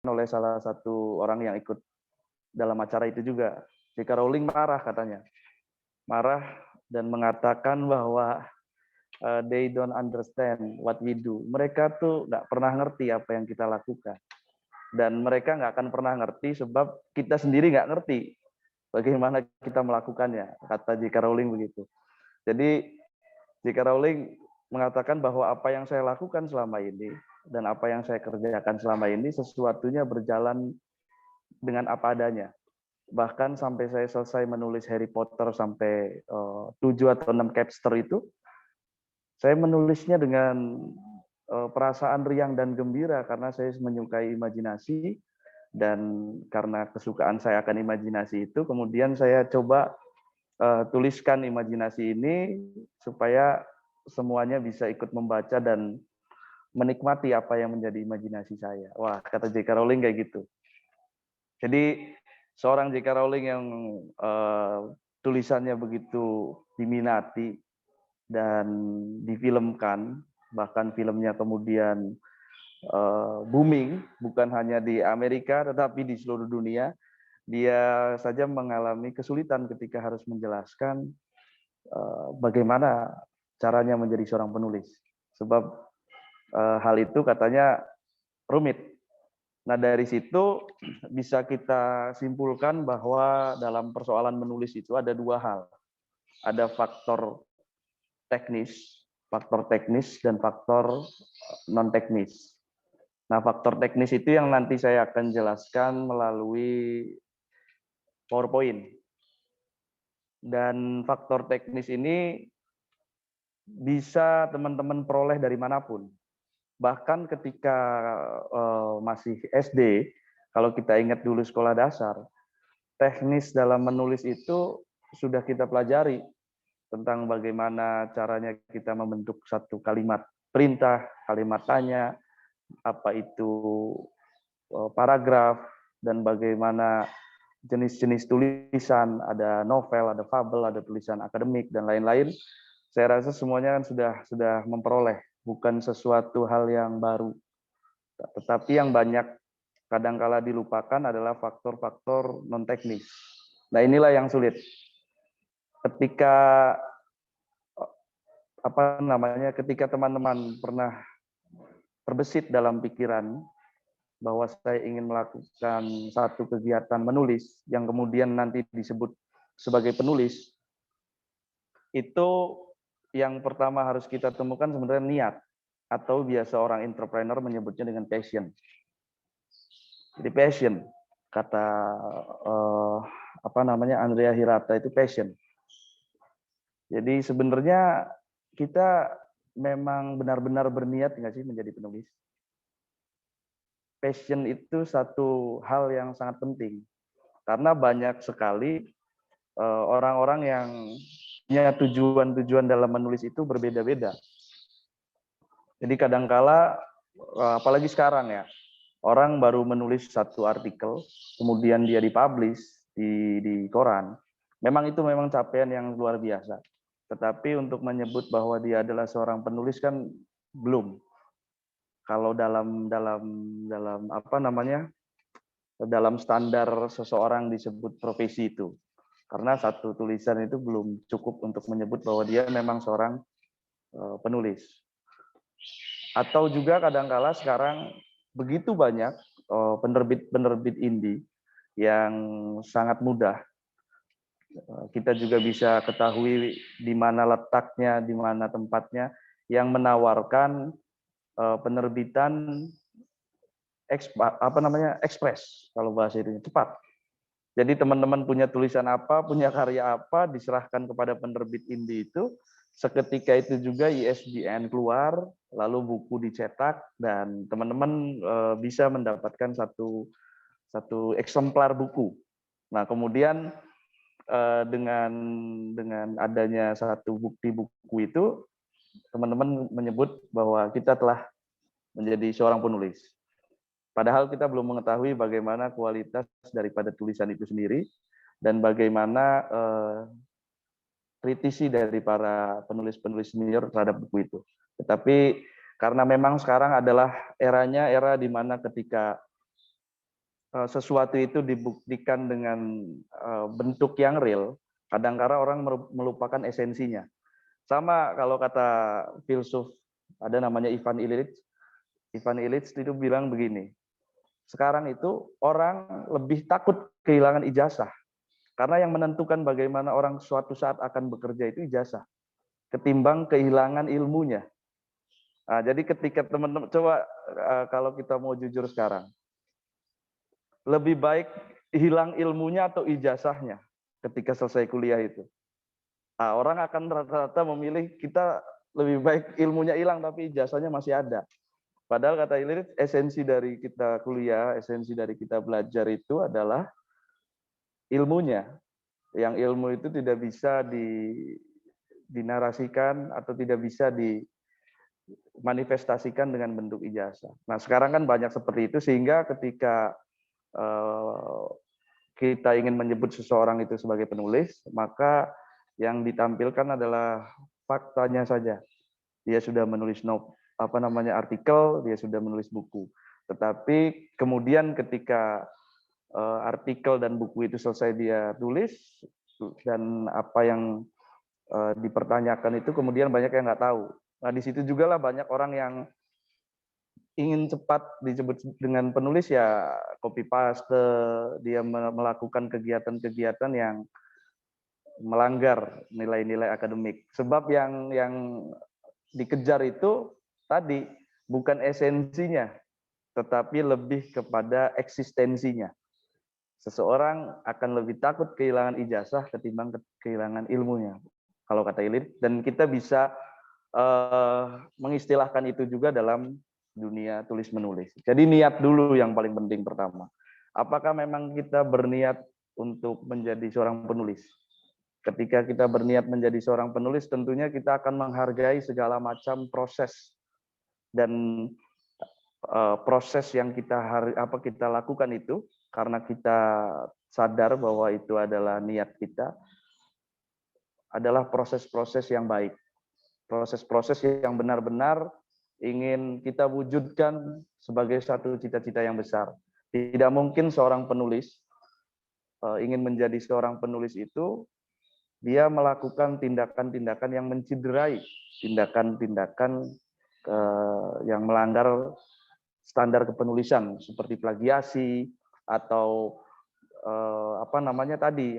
oleh salah satu orang yang ikut dalam acara itu juga. J.K. Rowling marah katanya. Marah dan mengatakan bahwa they don't understand what we do. Mereka tuh nggak pernah ngerti apa yang kita lakukan. Dan mereka nggak akan pernah ngerti sebab kita sendiri nggak ngerti bagaimana kita melakukannya, kata J.K. Rowling begitu. Jadi J.K. Rowling mengatakan bahwa apa yang saya lakukan selama ini dan apa yang saya kerjakan selama ini sesuatunya berjalan dengan apa adanya. Bahkan sampai saya selesai menulis Harry Potter sampai 7 atau 6 chapter itu, saya menulisnya dengan perasaan riang dan gembira karena saya menyukai imajinasi, dan karena kesukaan saya akan imajinasi itu, kemudian saya coba tuliskan imajinasi ini supaya semuanya bisa ikut membaca dan menikmati apa yang menjadi imajinasi saya. Wah, kata J.K. Rowling kayak gitu. Jadi seorang J.K. Rowling yang tulisannya begitu diminati dan difilmkan, bahkan filmnya kemudian booming, bukan hanya di Amerika tetapi di seluruh dunia. Dia saja mengalami kesulitan ketika harus menjelaskan bagaimana caranya menjadi seorang penulis. Sebab hal itu katanya rumit. Nah, dari situ bisa kita simpulkan bahwa dalam persoalan menulis itu ada dua hal. Ada faktor teknis dan faktor non teknis. Nah, faktor teknis itu yang nanti saya akan jelaskan melalui PowerPoint. Dan faktor teknis ini bisa teman-teman peroleh dari manapun. Bahkan ketika masih SD, kalau kita ingat dulu sekolah dasar, teknis dalam menulis itu sudah kita pelajari tentang bagaimana caranya kita membentuk satu kalimat perintah, kalimat tanya, apa itu paragraf, dan bagaimana jenis-jenis tulisan, ada novel, ada fabel, ada tulisan akademik, dan lain-lain. Saya rasa semuanya kan sudah memperoleh, bukan sesuatu hal yang baru. Tetapi yang banyak kadangkala dilupakan adalah faktor-faktor non teknis. Nah, inilah yang sulit. Ketika ketika teman-teman pernah terbesit dalam pikiran bahwa saya ingin melakukan satu kegiatan menulis yang kemudian nanti disebut sebagai penulis, itu yang pertama harus kita temukan sebenarnya niat, atau biasa orang entrepreneur menyebutnya dengan passion. Jadi passion, kata Andrea Hirata itu passion. Jadi sebenarnya kita memang benar-benar berniat nggak sih menjadi penulis? Passion itu satu hal yang sangat penting, karena banyak sekali orang-orang yang punya tujuan-tujuan dalam menulis itu berbeda-beda. Jadi kadangkala, apalagi sekarang ya, orang baru menulis satu artikel, kemudian dia dipublish di koran. Memang itu memang capaian yang luar biasa. Tetapi untuk menyebut bahwa dia adalah seorang penulis kan belum. Kalau dalam standar seseorang disebut profesi itu. Karena satu tulisan itu belum cukup untuk menyebut bahwa dia memang seorang penulis. Atau juga kadangkala sekarang begitu banyak penerbit-penerbit indie yang sangat mudah. Kita juga bisa ketahui di mana letaknya, di mana tempatnya, yang menawarkan penerbitan ekspres, kalau bahasa itu cepat. Jadi teman-teman punya tulisan apa, punya karya apa, diserahkan kepada penerbit indie itu, seketika itu juga ISBN keluar, lalu buku dicetak, dan teman-teman bisa mendapatkan satu eksemplar buku. Nah, kemudian dengan adanya satu bukti buku itu, teman-teman menyebut bahwa kita telah menjadi seorang penulis. Padahal kita belum mengetahui bagaimana kualitas daripada tulisan itu sendiri dan bagaimana kritisi dari para penulis-penulis senior terhadap buku itu. Tetapi karena memang sekarang adalah era di mana ketika sesuatu itu dibuktikan dengan bentuk yang real, kadang-kala orang melupakan esensinya. Sama kalau kata filsuf, ada namanya Ivan Illich. Ivan Illich itu bilang begini, sekarang itu orang lebih takut kehilangan ijazah, karena yang menentukan bagaimana orang suatu saat akan bekerja itu ijazah, ketimbang kehilangan ilmunya. Nah, jadi ketika teman-teman, coba kalau kita mau jujur sekarang, lebih baik hilang ilmunya atau ijazahnya ketika selesai kuliah itu. Nah, orang akan rata-rata memilih kita lebih baik ilmunya hilang tapi ijazahnya masih ada. Padahal kata Illich, esensi dari kita kuliah, esensi dari kita belajar itu adalah ilmunya. Yang ilmu itu tidak bisa dinarasikan atau tidak bisa dimanifestasikan dengan bentuk ijazah. Nah, sekarang kan banyak seperti itu sehingga ketika kita ingin menyebut seseorang itu sebagai penulis, maka yang ditampilkan adalah faktanya saja. Dia sudah menulis artikel, dia sudah menulis buku. Tetapi kemudian ketika artikel dan buku itu selesai dia tulis, dan apa yang dipertanyakan itu kemudian banyak yang nggak tahu. Nah, di situ juga lah banyak orang yang ingin cepat disebut dengan penulis, ya copy paste, dia melakukan kegiatan-kegiatan yang melanggar nilai-nilai akademik. Sebab yang dikejar itu tadi bukan esensinya, tetapi lebih kepada eksistensinya. Seseorang akan lebih takut kehilangan ijazah ketimbang kehilangan ilmunya, kalau kata Illich. Dan kita bisa mengistilahkan itu juga dalam dunia tulis menulis. Jadi niat dulu yang paling penting pertama. Apakah memang kita berniat untuk menjadi seorang penulis? Ketika kita berniat menjadi seorang penulis, tentunya kita akan menghargai segala macam proses dan proses yang kita lakukan itu karena kita sadar bahwa itu adalah niat kita, adalah proses-proses yang baik, proses-proses yang benar-benar ingin kita wujudkan sebagai satu cita-cita yang besar. Tidak mungkin seorang penulis ingin menjadi seorang penulis itu dia melakukan tindakan-tindakan yang menciderai, tindakan-tindakan yang melanggar standar kepenulisan seperti plagiasi atau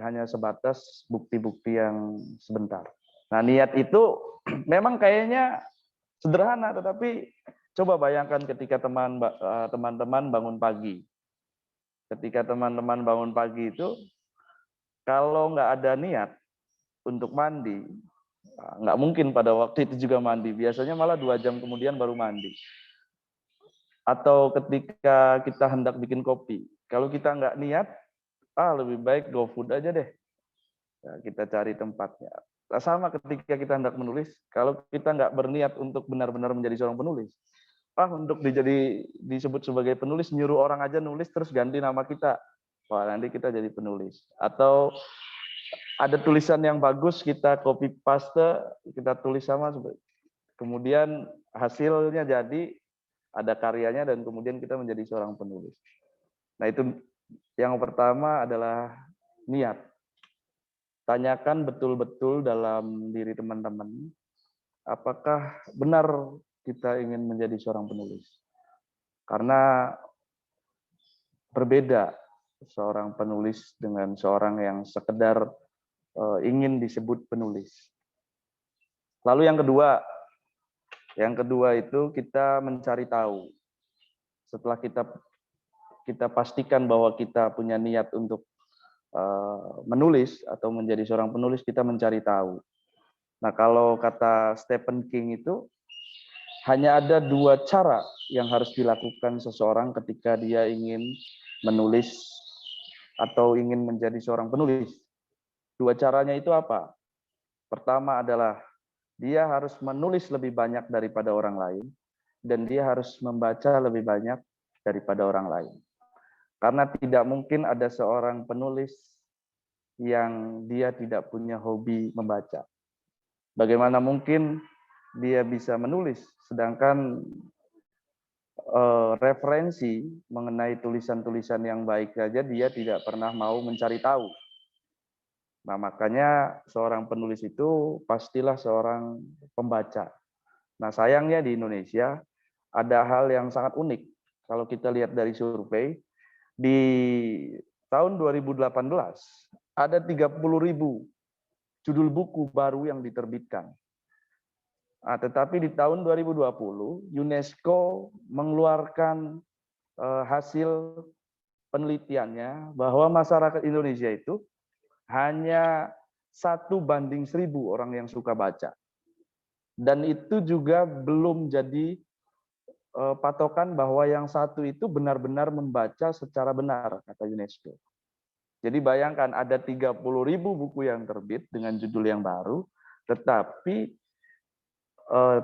hanya sebatas bukti-bukti yang sebentar. Nah, niat itu memang kayaknya sederhana, tetapi coba bayangkan ketika teman-teman bangun pagi. Ketika teman-teman bangun pagi itu, kalau nggak ada niat untuk mandi, nggak mungkin pada waktu itu juga mandi. Biasanya malah 2 jam kemudian baru mandi. Atau ketika kita hendak bikin kopi, kalau kita nggak niat, lebih baik GoFood aja deh. Ya, kita cari tempatnya. Sama ketika kita hendak menulis, kalau kita nggak berniat untuk benar-benar menjadi seorang penulis, untuk disebut sebagai penulis, nyuruh orang aja nulis terus ganti nama kita, wah nanti kita jadi penulis. Atau ada tulisan yang bagus, kita copy paste, kita tulis sama, kemudian hasilnya jadi ada karyanya dan kemudian kita menjadi seorang penulis. Nah, itu yang pertama adalah niat. Tanyakan betul-betul dalam diri teman-teman, apakah benar kita ingin menjadi seorang penulis? Karena berbeda seorang penulis dengan seorang yang sekedar ingin disebut penulis. Lalu yang kedua itu kita mencari tahu. Setelah kita pastikan bahwa kita punya niat untuk menulis atau menjadi seorang penulis, kita mencari tahu. Nah, kalau kata Stephen King itu hanya ada 2 cara yang harus dilakukan seseorang ketika dia ingin menulis atau ingin menjadi seorang penulis. 2 caranya itu apa? Pertama adalah dia harus menulis lebih banyak daripada orang lain, dan dia harus membaca lebih banyak daripada orang lain. Karena tidak mungkin ada seorang penulis yang dia tidak punya hobi membaca. Bagaimana mungkin dia bisa menulis sedangkan referensi mengenai tulisan-tulisan yang baik saja dia tidak pernah mau mencari tahu. Nah, makanya seorang penulis itu pastilah seorang pembaca. Nah, sayangnya di Indonesia ada hal yang sangat unik. Kalau kita lihat dari survei, di tahun 2018 ada 30.000 judul buku baru yang diterbitkan. Nah, tetapi di tahun 2020, UNESCO mengeluarkan hasil penelitiannya bahwa masyarakat Indonesia itu hanya 1:1000 orang yang suka baca. Dan itu juga belum jadi patokan bahwa yang satu itu benar-benar membaca secara benar, kata UNESCO. Jadi bayangkan ada 30.000 buku yang terbit dengan judul yang baru, tetapi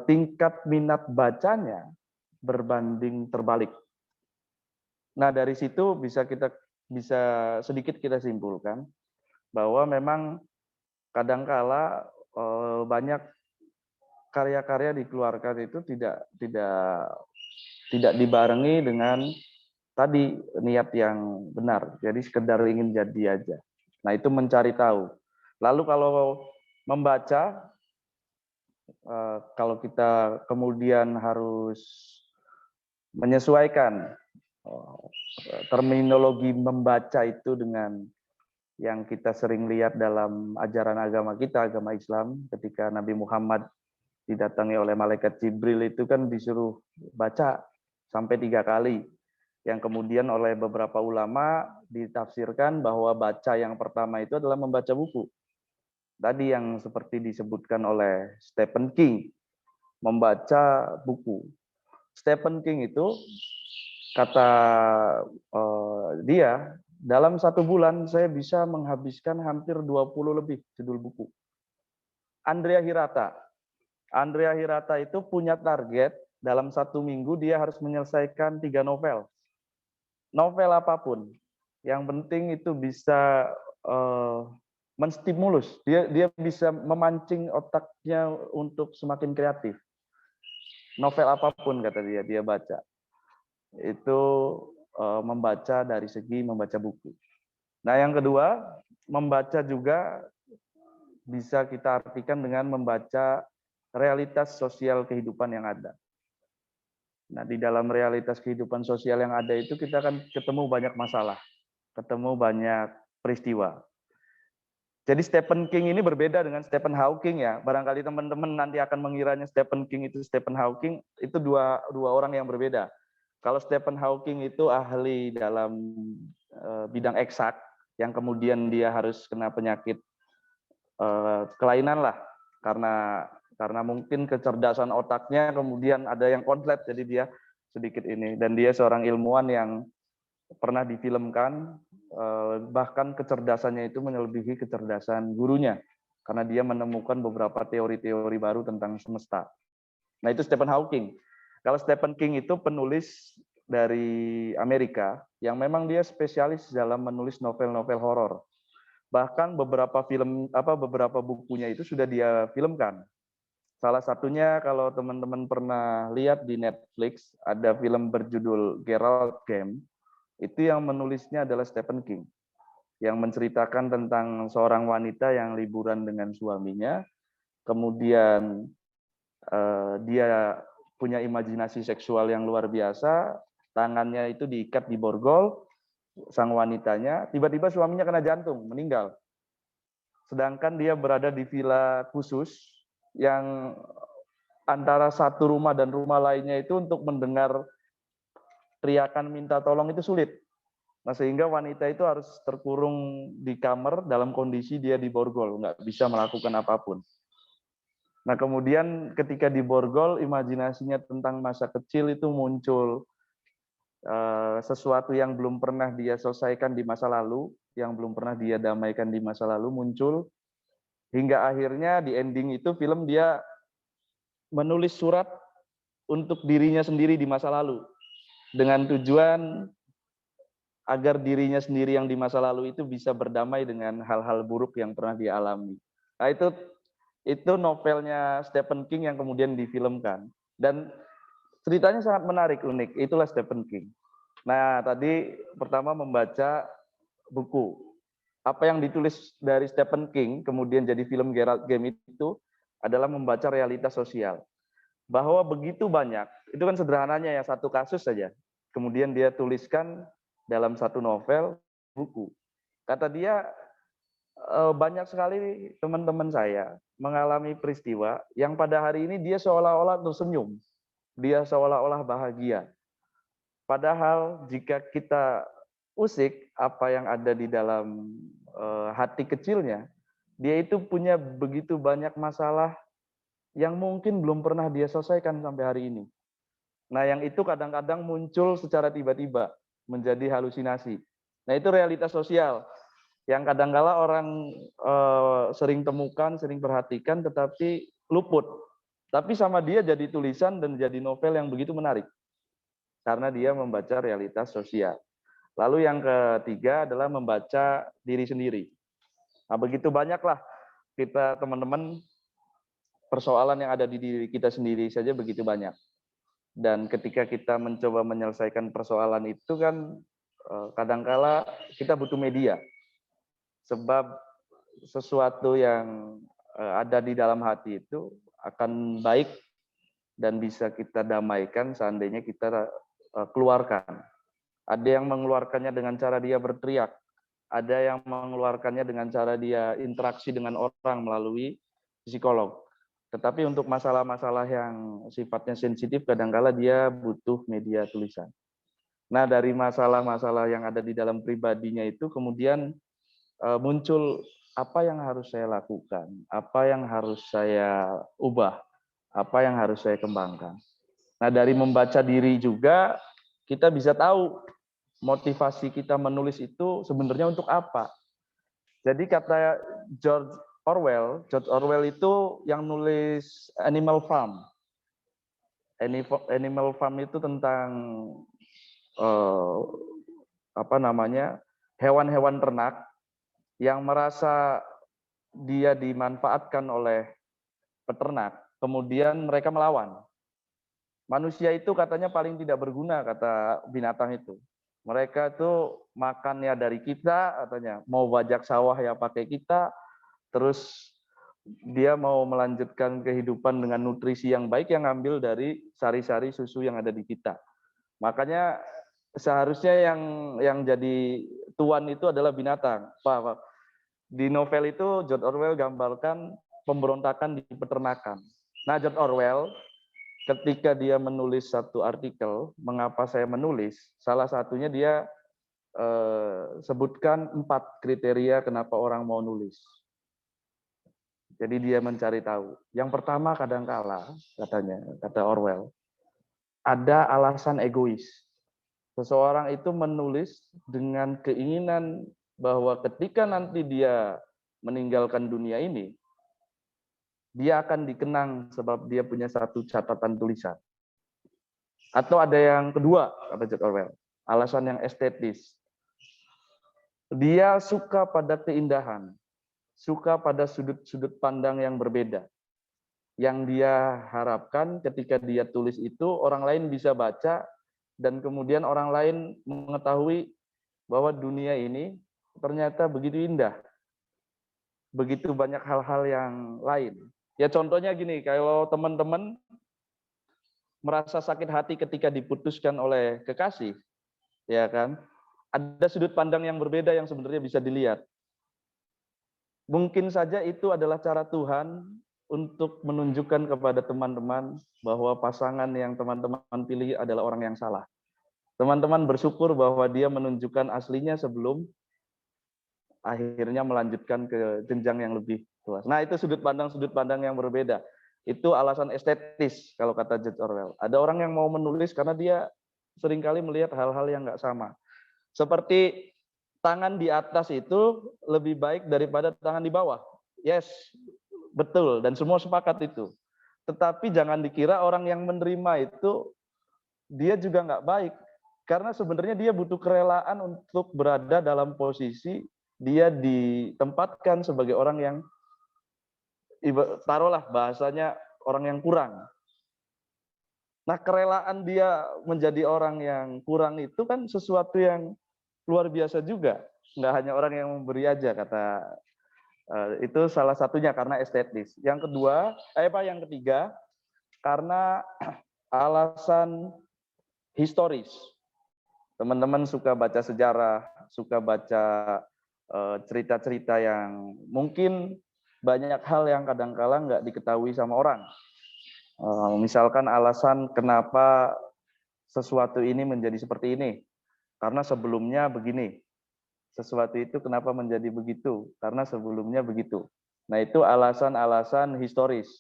tingkat minat bacanya berbanding terbalik. Nah, dari situ bisa sedikit kita simpulkan bahwa memang kadangkala banyak karya-karya dikeluarkan itu tidak dibarengi dengan tadi niat yang benar. Jadi sekedar ingin jadi aja. Nah, itu mencari tahu. Lalu kalau membaca, kalau kita kemudian harus menyesuaikan terminologi membaca itu dengan yang kita sering lihat dalam ajaran agama kita, agama Islam, ketika Nabi Muhammad didatangi oleh malaikat Jibril itu kan disuruh baca sampai 3 kali. Yang kemudian oleh beberapa ulama ditafsirkan bahwa baca yang pertama itu adalah membaca buku. Tadi yang seperti disebutkan oleh Stephen King, membaca buku. Stephen King itu kata dia, dalam 1 bulan saya bisa menghabiskan hampir 20 lebih judul buku. Andrea Hirata itu punya target dalam 1 minggu dia harus menyelesaikan 3 novel. Novel apapun, yang penting itu bisa menstimulus. Dia bisa memancing otaknya untuk semakin kreatif. Novel apapun kata dia baca. Itu membaca dari segi membaca buku. Nah, yang kedua, membaca juga bisa kita artikan dengan membaca realitas sosial kehidupan yang ada. Nah, di dalam realitas kehidupan sosial yang ada itu kita akan ketemu banyak masalah, ketemu banyak peristiwa. Jadi Stephen King ini berbeda dengan Stephen Hawking ya. Barangkali teman-teman nanti akan mengiranya Stephen King itu Stephen Hawking, itu dua orang yang berbeda. Kalau Stephen Hawking itu ahli dalam bidang eksak, yang kemudian dia harus kena penyakit kelainan lah, karena mungkin kecerdasan otaknya kemudian ada yang konslet, jadi dia sedikit ini. Dan dia seorang ilmuwan yang pernah difilmkan, bahkan kecerdasannya itu melebihi kecerdasan gurunya, karena dia menemukan beberapa teori-teori baru tentang semesta. Nah, itu Stephen Hawking. Kalau Stephen King itu penulis dari Amerika yang memang dia spesialis dalam menulis novel-novel horor. Bahkan beberapa bukunya itu sudah dia filmkan. Salah satunya kalau teman-teman pernah lihat di Netflix ada film berjudul Geralt Game. Itu yang menulisnya adalah Stephen King. Yang menceritakan tentang seorang wanita yang liburan dengan suaminya, kemudian dia punya imajinasi seksual yang luar biasa, tangannya itu diikat di borgol, sang wanitanya, tiba-tiba suaminya kena jantung, meninggal. Sedangkan dia berada di villa khusus yang antara satu rumah dan rumah lainnya itu untuk mendengar teriakan minta tolong itu sulit. Nah, sehingga wanita itu harus terkurung di kamar dalam kondisi dia di borgol, nggak bisa melakukan apapun. Nah, kemudian ketika di borgol, imajinasinya tentang masa kecil itu muncul sesuatu yang belum pernah dia selesaikan di masa lalu, yang belum pernah dia damaikan di masa lalu muncul, hingga akhirnya di ending itu film dia menulis surat untuk dirinya sendiri di masa lalu, dengan tujuan agar dirinya sendiri yang di masa lalu itu bisa berdamai dengan hal-hal buruk yang pernah dia alami. Nah, itu novelnya Stephen King yang kemudian difilmkan. Dan ceritanya sangat menarik, unik. Itulah Stephen King. Nah, tadi pertama membaca buku. Apa yang ditulis dari Stephen King, kemudian jadi film Geralt Game itu adalah membaca realitas sosial. Bahwa begitu banyak, itu kan sederhananya ya, satu kasus saja. Kemudian dia tuliskan dalam satu novel, buku. Kata dia, banyak sekali teman-teman saya mengalami peristiwa yang pada hari ini dia seolah-olah tersenyum. Dia seolah-olah bahagia. Padahal jika kita usik apa yang ada di dalam hati kecilnya, dia itu punya begitu banyak masalah yang mungkin belum pernah dia selesaikan sampai hari ini. Nah, yang itu kadang-kadang muncul secara tiba-tiba, menjadi halusinasi. Nah, itu realitas sosial yang kadang-kala orang sering temukan, sering perhatikan, tetapi luput. Tapi sama dia jadi tulisan dan jadi novel yang begitu menarik. Karena dia membaca realitas sosial. Lalu yang ketiga adalah membaca diri sendiri. Nah, begitu banyaklah kita teman-teman persoalan yang ada di diri kita sendiri saja begitu banyak. Dan ketika kita mencoba menyelesaikan persoalan itu kan kadangkala kita butuh media. Sebab sesuatu yang ada di dalam hati itu akan baik dan bisa kita damaikan seandainya kita keluarkan. Ada yang mengeluarkannya dengan cara dia berteriak, ada yang mengeluarkannya dengan cara dia interaksi dengan orang melalui psikolog. Tetapi untuk masalah-masalah yang sifatnya sensitif, kadangkala dia butuh media tulisan. Nah, dari masalah-masalah yang ada di dalam pribadinya itu kemudian muncul apa yang harus saya lakukan, apa yang harus saya ubah, apa yang harus saya kembangkan. Nah, dari membaca diri juga kita bisa tahu motivasi kita menulis itu sebenarnya untuk apa. Jadi kata George Orwell itu yang nulis Animal Farm. Animal Farm itu tentang hewan-hewan ternak yang merasa dia dimanfaatkan oleh peternak, kemudian mereka melawan. Manusia itu katanya paling tidak berguna, kata binatang itu. Mereka itu makannya dari kita, katanya. Mau bajak sawah ya pakai kita, terus dia mau melanjutkan kehidupan dengan nutrisi yang baik yang ngambil dari sari-sari susu yang ada di kita. Makanya seharusnya yang jadi tuan itu adalah binatang. Pak, di novel itu George Orwell gambarkan pemberontakan di peternakan. Nah, George Orwell ketika dia menulis satu artikel, mengapa saya menulis, salah satunya dia sebutkan 4 kriteria kenapa orang mau nulis. Jadi dia mencari tahu. Yang pertama kadangkala, katanya, kata Orwell, ada alasan egois. Seseorang itu menulis dengan keinginan bahwa ketika nanti dia meninggalkan dunia ini, dia akan dikenang sebab dia punya satu catatan tulisan. Atau ada yang kedua, kata George Orwell, alasan yang estetis. Dia suka pada keindahan, suka pada sudut-sudut pandang yang berbeda. Yang dia harapkan ketika dia tulis itu, orang lain bisa baca, dan kemudian orang lain mengetahui bahwa dunia ini ternyata begitu indah. Begitu banyak hal-hal yang lain. Ya contohnya gini, kalau teman-teman merasa sakit hati ketika diputuskan oleh kekasih, ya kan? Ada sudut pandang yang berbeda yang sebenarnya bisa dilihat. Mungkin saja itu adalah cara Tuhan untuk menunjukkan kepada teman-teman bahwa pasangan yang teman-teman pilih adalah orang yang salah. Teman-teman bersyukur bahwa dia menunjukkan aslinya sebelum akhirnya melanjutkan ke jenjang yang lebih luas. Nah, itu sudut pandang yang berbeda. Itu alasan estetis kalau kata George Orwell. Ada orang yang mau menulis karena dia seringkali melihat hal-hal yang nggak sama. Seperti tangan di atas itu lebih baik daripada tangan di bawah. Yes, betul. Dan semua sepakat itu. Tetapi jangan dikira orang yang menerima itu dia juga nggak baik. Karena sebenarnya dia butuh kerelaan untuk berada dalam posisi dia ditempatkan sebagai orang yang, taruhlah bahasanya orang yang kurang. Nah, kerelaan dia menjadi orang yang kurang itu kan sesuatu yang luar biasa juga. Nggak hanya orang yang memberi aja, kata itu salah satunya karena estetis. Yang kedua, yang ketiga, karena alasan historis. Teman-teman suka baca sejarah, suka baca cerita-cerita yang mungkin banyak hal yang kadang-kala nggak diketahui sama orang. Misalkan alasan kenapa sesuatu ini menjadi seperti ini, karena sebelumnya begini. Sesuatu itu kenapa menjadi begitu, karena sebelumnya begitu. Nah, itu alasan-alasan historis.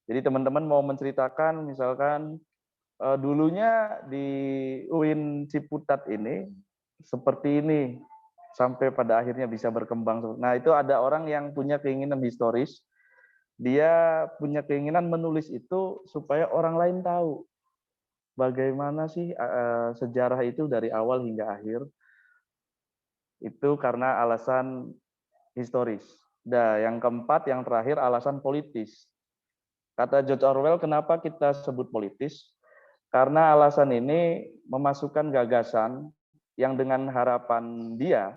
Jadi teman-teman mau menceritakan misalkan dulunya di UIN Ciputat ini seperti ini sampai pada akhirnya bisa berkembang. Nah, itu ada orang yang punya keinginan historis, dia punya keinginan menulis itu supaya orang lain tahu bagaimana sih sejarah itu dari awal hingga akhir. Itu karena alasan historis. Nah, yang keempat, yang terakhir, alasan politis. Kata George Orwell, kenapa kita sebut politis? Karena alasan ini memasukkan gagasan yang dengan harapan dia,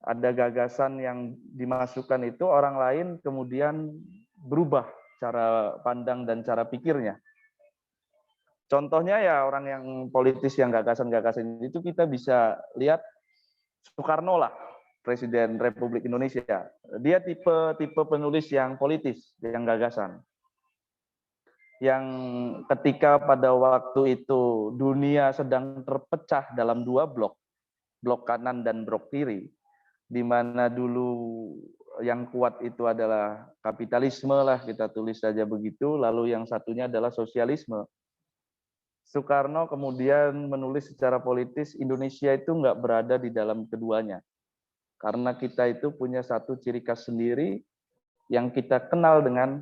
ada gagasan yang dimasukkan itu orang lain kemudian berubah cara pandang dan cara pikirnya. Contohnya ya orang yang politis yang gagasan-gagasan itu kita bisa lihat Soekarno lah, Presiden Republik Indonesia. Dia tipe penulis yang politis, yang gagasan. Yang ketika pada waktu itu dunia sedang terpecah dalam dua blok kanan dan blok kiri, di mana dulu yang kuat itu adalah kapitalisme lah, kita tulis saja begitu, lalu yang satunya adalah sosialisme. Soekarno kemudian menulis secara politis, Indonesia itu nggak berada di dalam keduanya. Karena kita itu punya satu ciri khas sendiri yang kita kenal dengan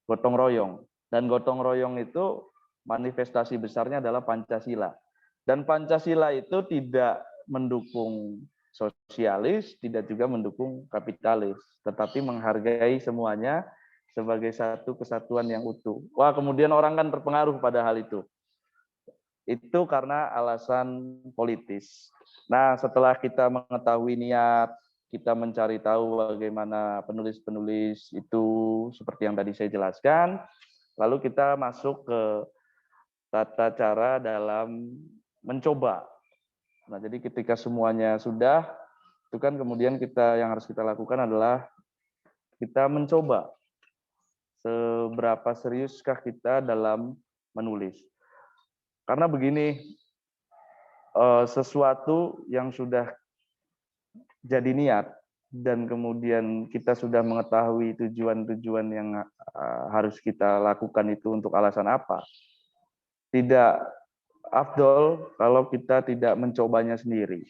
gotong royong. Dan gotong royong itu manifestasi besarnya adalah Pancasila. Dan Pancasila itu tidak mendukung sosialis, tidak juga mendukung kapitalis, tetapi menghargai semuanya sebagai satu kesatuan yang utuh. Wah, kemudian orang kan terpengaruh pada hal itu. Itu karena alasan politis. Nah, setelah kita mengetahui niat, kita mencari tahu bagaimana penulis-penulis itu seperti yang tadi saya jelaskan, lalu kita masuk ke tata cara dalam mencoba. Nah, jadi ketika semuanya sudah, itu kan kemudian yang harus kita lakukan adalah kita mencoba seberapa seriuskah kita dalam menulis. Karena begini, sesuatu yang sudah jadi niat dan kemudian kita sudah mengetahui tujuan-tujuan yang harus kita lakukan itu untuk alasan apa. Tidak afdol kalau kita tidak mencobanya sendiri.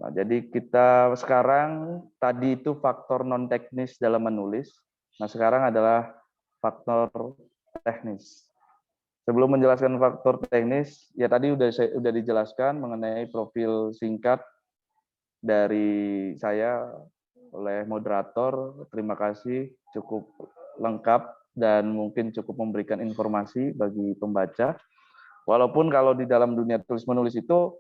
Nah, jadi kita sekarang tadi itu faktor non teknis dalam menulis. Nah, sekarang adalah faktor teknis. Sebelum menjelaskan faktor teknis, ya tadi sudah dijelaskan mengenai profil singkat dari saya oleh moderator. Terima kasih, cukup lengkap dan mungkin cukup memberikan informasi bagi pembaca. Walaupun kalau di dalam dunia tulis-menulis itu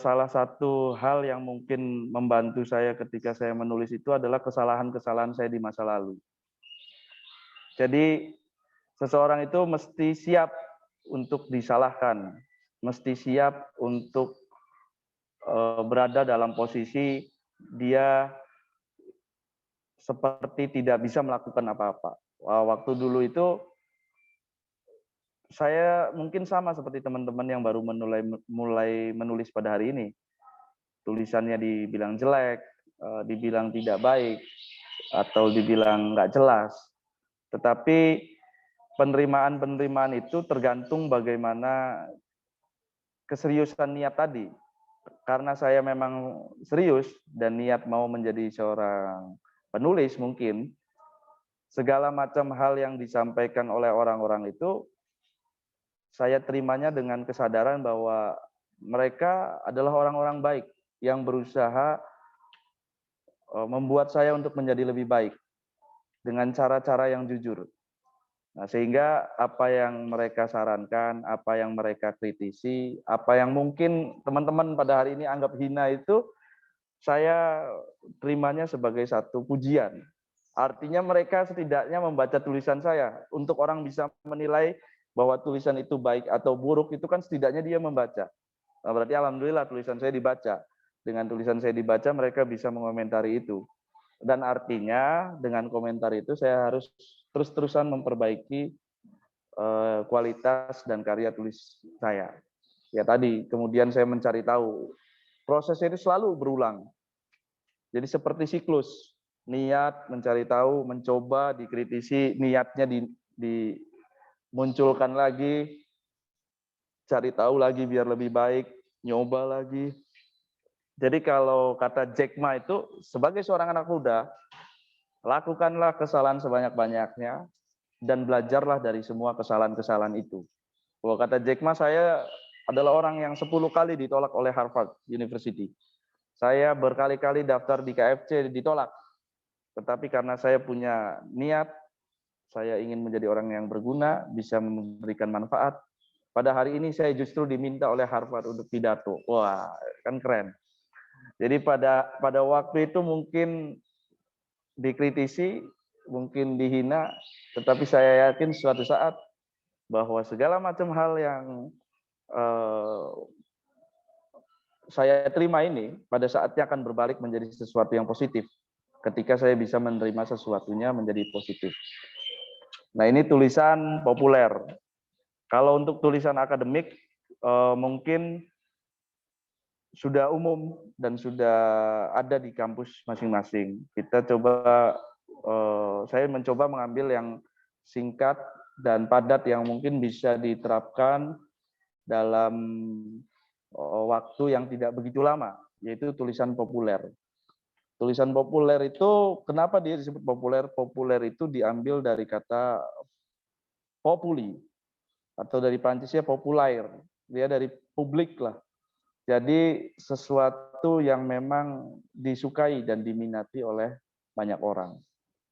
salah satu hal yang mungkin membantu saya ketika saya menulis itu adalah kesalahan-kesalahan saya di masa lalu. Jadi seseorang itu mesti siap untuk disalahkan, mesti siap untuk berada dalam posisi dia seperti tidak bisa melakukan apa-apa. Waktu dulu itu saya mungkin sama seperti teman-teman yang baru mulai menulis pada hari ini. Tulisannya dibilang jelek, dibilang tidak baik, atau dibilang nggak jelas. Tetapi penerimaan itu tergantung bagaimana keseriusan niat tadi. Karena saya memang serius dan niat mau menjadi seorang penulis mungkin, segala macam hal yang disampaikan oleh orang-orang itu, saya terimanya dengan kesadaran bahwa mereka adalah orang-orang baik yang berusaha membuat saya untuk menjadi lebih baik dengan cara-cara yang jujur. Nah, sehingga apa yang mereka sarankan, apa yang mereka kritisi, apa yang mungkin teman-teman pada hari ini anggap hina itu, saya terimanya sebagai satu pujian. Artinya mereka setidaknya membaca tulisan saya. Untuk orang bisa menilai bahwa tulisan itu baik atau buruk, itu kan setidaknya dia membaca. Nah, berarti alhamdulillah tulisan saya dibaca. Dengan tulisan saya dibaca, mereka bisa mengomentari itu. Dan artinya dengan komentar itu saya harus terus-terusan memperbaiki kualitas dan karya tulis saya. Ya tadi, kemudian saya mencari tahu. Prosesnya itu selalu berulang. Jadi seperti siklus. Niat, mencari tahu, mencoba, dikritisi, niatnya dimunculkan lagi, cari tahu lagi biar lebih baik, nyoba lagi. Jadi kalau kata Jack Ma itu, sebagai seorang anak muda, lakukanlah kesalahan sebanyak-banyaknya, dan belajarlah dari semua kesalahan-kesalahan itu. Kalau kata Jack Ma, saya adalah orang yang 10 kali ditolak oleh Harvard University. Saya berkali-kali daftar di KFC ditolak. Tetapi karena saya punya niat, saya ingin menjadi orang yang berguna, bisa memberikan manfaat. Pada hari ini saya justru diminta oleh Harvard untuk pidato. Wah, kan keren. Jadi pada waktu itu mungkin dikritisi, mungkin dihina, tetapi saya yakin suatu saat bahwa segala macam hal yang saya terima ini pada saatnya akan berbalik menjadi sesuatu yang positif ketika saya bisa menerima sesuatunya menjadi positif. Nah, ini tulisan populer. Kalau untuk tulisan akademik mungkin sudah umum dan sudah ada di kampus masing-masing. Kita coba, saya mencoba mengambil yang singkat dan padat yang mungkin bisa diterapkan dalam waktu yang tidak begitu lama, yaitu tulisan populer. Tulisan populer itu, kenapa dia disebut populer? Populer itu diambil dari kata populi, atau dari Prancisnya populair. Dia dari publik lah. Jadi sesuatu yang memang disukai dan diminati oleh banyak orang.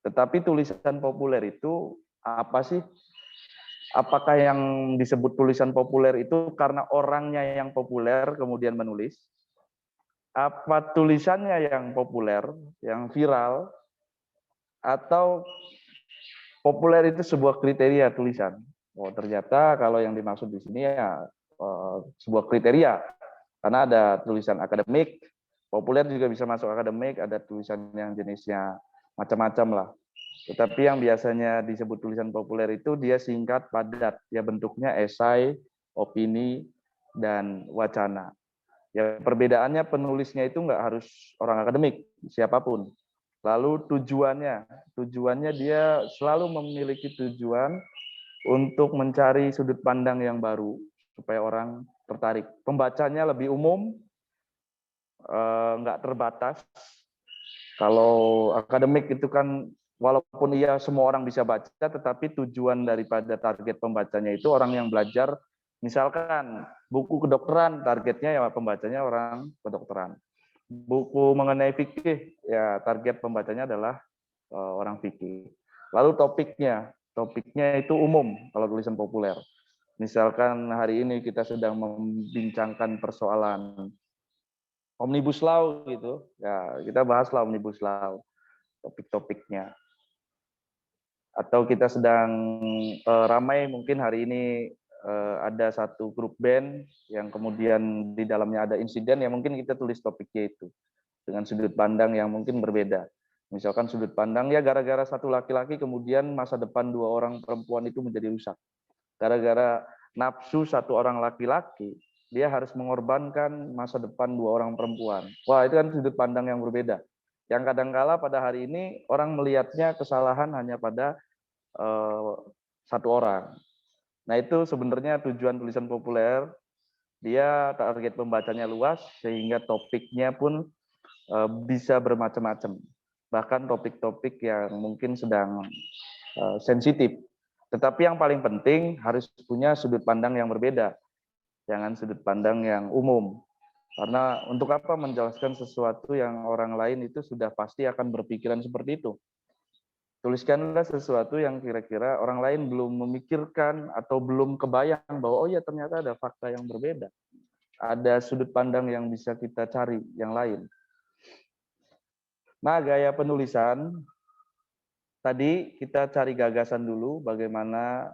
Tetapi tulisan populer itu apa sih? Apakah yang disebut tulisan populer itu karena orangnya yang populer kemudian menulis? Apa tulisannya yang populer, yang viral, atau populer itu sebuah kriteria tulisan? Oh, ternyata kalau yang dimaksud di sini ya sebuah kriteria. Karena ada tulisan akademik, populer juga bisa masuk akademik, ada tulisan yang jenisnya macam-macam lah. Tetapi yang biasanya disebut tulisan populer itu dia singkat, padat. Ya bentuknya esai, opini, dan wacana. Ya perbedaannya penulisnya itu nggak harus orang akademik, siapapun. Lalu tujuannya dia selalu memiliki tujuan untuk mencari sudut pandang yang baru supaya orang tertarik. Pembacanya lebih umum, nggak terbatas. Kalau akademik itu kan walaupun iya semua orang bisa baca, tetapi tujuan daripada target pembacanya itu orang yang belajar, misalkan buku kedokteran, targetnya ya pembacanya orang kedokteran. Buku mengenai fikih, ya target pembacanya adalah orang fikih. Lalu topiknya itu umum kalau tulisan populer. Misalkan hari ini kita sedang membincangkan persoalan Omnibus Law gitu, ya kita bahaslah Omnibus Law, topik-topiknya. Atau kita sedang ramai mungkin hari ini ada satu grup band yang kemudian di dalamnya ada insiden, ya mungkin kita tulis topiknya itu dengan sudut pandang yang mungkin berbeda. Misalkan sudut pandang ya gara-gara satu laki-laki kemudian masa depan dua orang perempuan itu menjadi rusak. Gara-gara nafsu satu orang laki-laki, dia harus mengorbankan masa depan dua orang perempuan. Wah, itu kan sudut pandang yang berbeda. Yang kadangkala pada hari ini orang melihatnya kesalahan hanya pada satu orang. Nah, itu sebenarnya tujuan tulisan populer. Dia target pembacanya luas sehingga topiknya pun bisa bermacam-macam. Bahkan topik-topik yang mungkin sedang sensitif. Tetapi yang paling penting harus punya sudut pandang yang berbeda. Jangan sudut pandang yang umum. Karena untuk apa menjelaskan sesuatu yang orang lain itu sudah pasti akan berpikiran seperti itu. Tuliskanlah sesuatu yang kira-kira orang lain belum memikirkan atau belum kebayang bahwa oh ya ternyata ada fakta yang berbeda. Ada sudut pandang yang bisa kita cari yang lain. Nah, gaya penulisan tadi kita cari gagasan dulu, bagaimana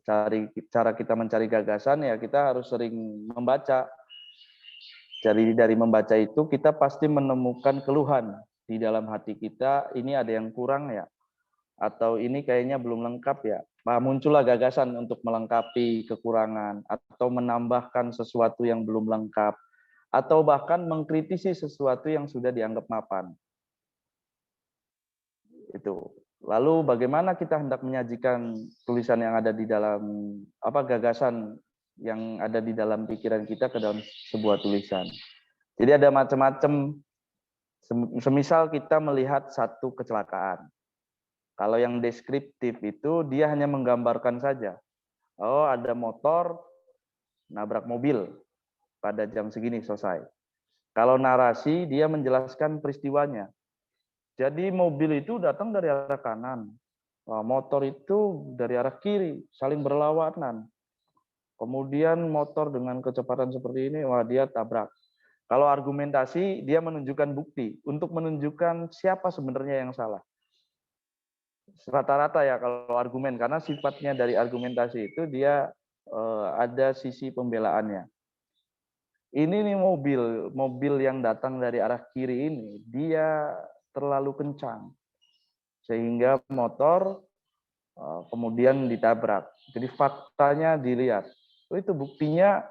cara kita mencari gagasan ya kita harus sering membaca. Jadi dari membaca itu kita pasti menemukan keluhan di dalam hati kita, ini ada yang kurang ya, atau ini kayaknya belum lengkap ya. Nah, muncullah gagasan untuk melengkapi kekurangan atau menambahkan sesuatu yang belum lengkap atau bahkan mengkritisi sesuatu yang sudah dianggap mapan. Itu. Lalu bagaimana kita hendak menyajikan tulisan yang ada di dalam gagasan yang ada di dalam pikiran kita ke dalam sebuah tulisan. Jadi ada macam-macam. Semisal kita melihat satu kecelakaan. Kalau yang deskriptif itu dia hanya menggambarkan saja. Oh, ada motor nabrak mobil pada jam segini selesai. Kalau narasi dia menjelaskan peristiwanya. Jadi mobil itu datang dari arah kanan. Motor itu dari arah kiri, saling berlawanan. Kemudian motor dengan kecepatan seperti ini, wah dia tabrak. Kalau argumentasi, dia menunjukkan bukti untuk menunjukkan siapa sebenarnya yang salah. Rata-rata ya kalau argumen, karena sifatnya dari argumentasi itu dia ada sisi pembelaannya. Ini nih mobil yang datang dari arah kiri ini, dia terlalu kencang. Sehingga motor kemudian ditabrak. Jadi faktanya dilihat. Itu buktinya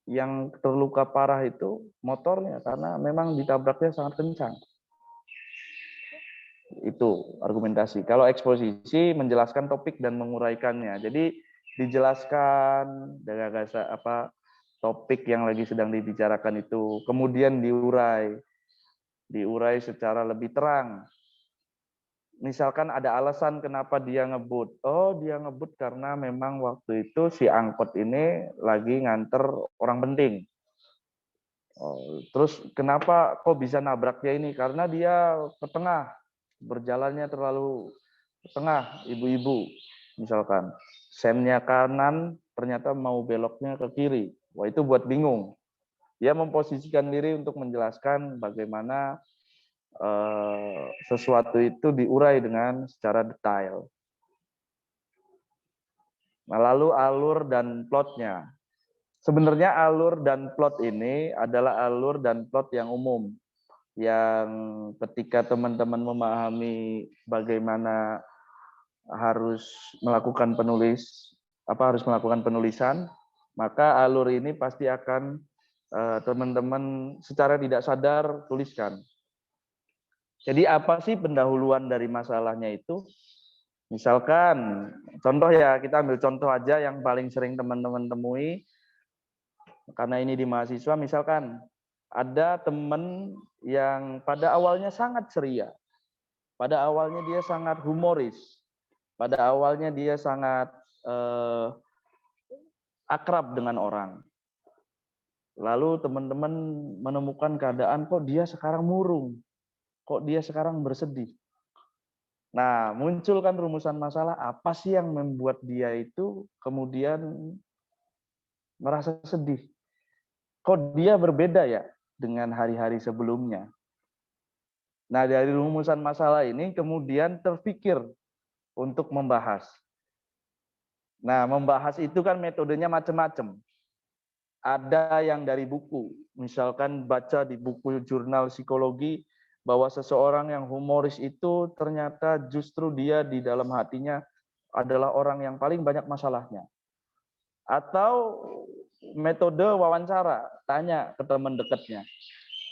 yang terluka parah itu motornya karena memang ditabraknya sangat kencang. Itu argumentasi. Kalau eksposisi menjelaskan topik dan menguraikannya. Jadi dijelaskan topik yang lagi sedang dibicarakan itu, kemudian diurai secara lebih terang. Misalkan ada alasan kenapa dia ngebut. Oh, dia ngebut karena memang waktu itu si angkot ini lagi nganter orang penting. Oh, terus kenapa kok bisa nabraknya ini? Karena dia ke tengah, berjalannya terlalu ke tengah, ibu-ibu. Misalkan, sennya kanan, ternyata mau beloknya ke kiri. Wah, itu buat bingung. Dia memposisikan diri untuk menjelaskan bagaimana sesuatu itu diurai dengan secara detail. Nah, lalu alur dan plotnya. Sebenarnya alur dan plot ini adalah alur dan plot yang umum, yang ketika teman-teman memahami bagaimana harus melakukan penulisan, maka alur ini pasti akan teman-teman secara tidak sadar tuliskan. Jadi apa sih pendahuluan dari masalahnya itu? Misalkan, contoh ya, kita ambil contoh aja yang paling sering teman-teman temui, karena ini di mahasiswa, misalkan ada teman yang pada awalnya sangat ceria, pada awalnya dia sangat humoris, pada awalnya dia sangat akrab dengan orang. Lalu teman-teman menemukan keadaan kok dia sekarang murung, kok dia sekarang bersedih. Nah, munculkan rumusan masalah apa sih yang membuat dia itu kemudian merasa sedih. Kok dia berbeda ya dengan hari-hari sebelumnya. Nah, dari rumusan masalah ini kemudian terpikir untuk membahas. Nah, membahas itu kan metodenya macam-macam. Ada yang dari buku, misalkan baca di buku jurnal psikologi bahwa seseorang yang humoris itu ternyata justru dia di dalam hatinya adalah orang yang paling banyak masalahnya. Atau metode wawancara, tanya ke teman dekatnya.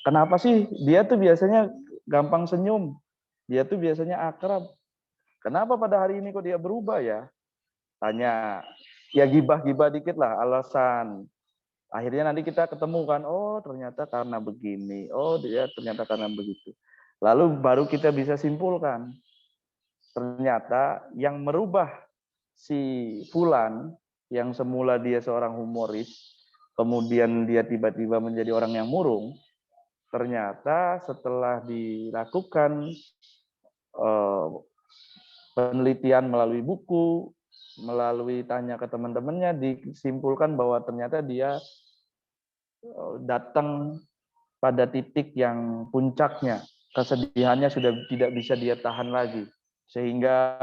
Kenapa sih dia tuh biasanya gampang senyum, dia tuh biasanya akrab. Kenapa pada hari ini kok dia berubah ya? Tanya, ya gibah-gibah dikit lah alasan. Akhirnya nanti kita ketemu kan, oh ternyata karena begini, oh dia ternyata karena begitu. Lalu baru kita bisa simpulkan, ternyata yang merubah si Fulan, yang semula dia seorang humoris, kemudian dia tiba-tiba menjadi orang yang murung, ternyata setelah dilakukan eh, penelitian melalui buku, melalui tanya ke teman-temannya, disimpulkan bahwa ternyata dia datang pada titik yang puncaknya, kesedihannya sudah tidak bisa dia tahan lagi. Sehingga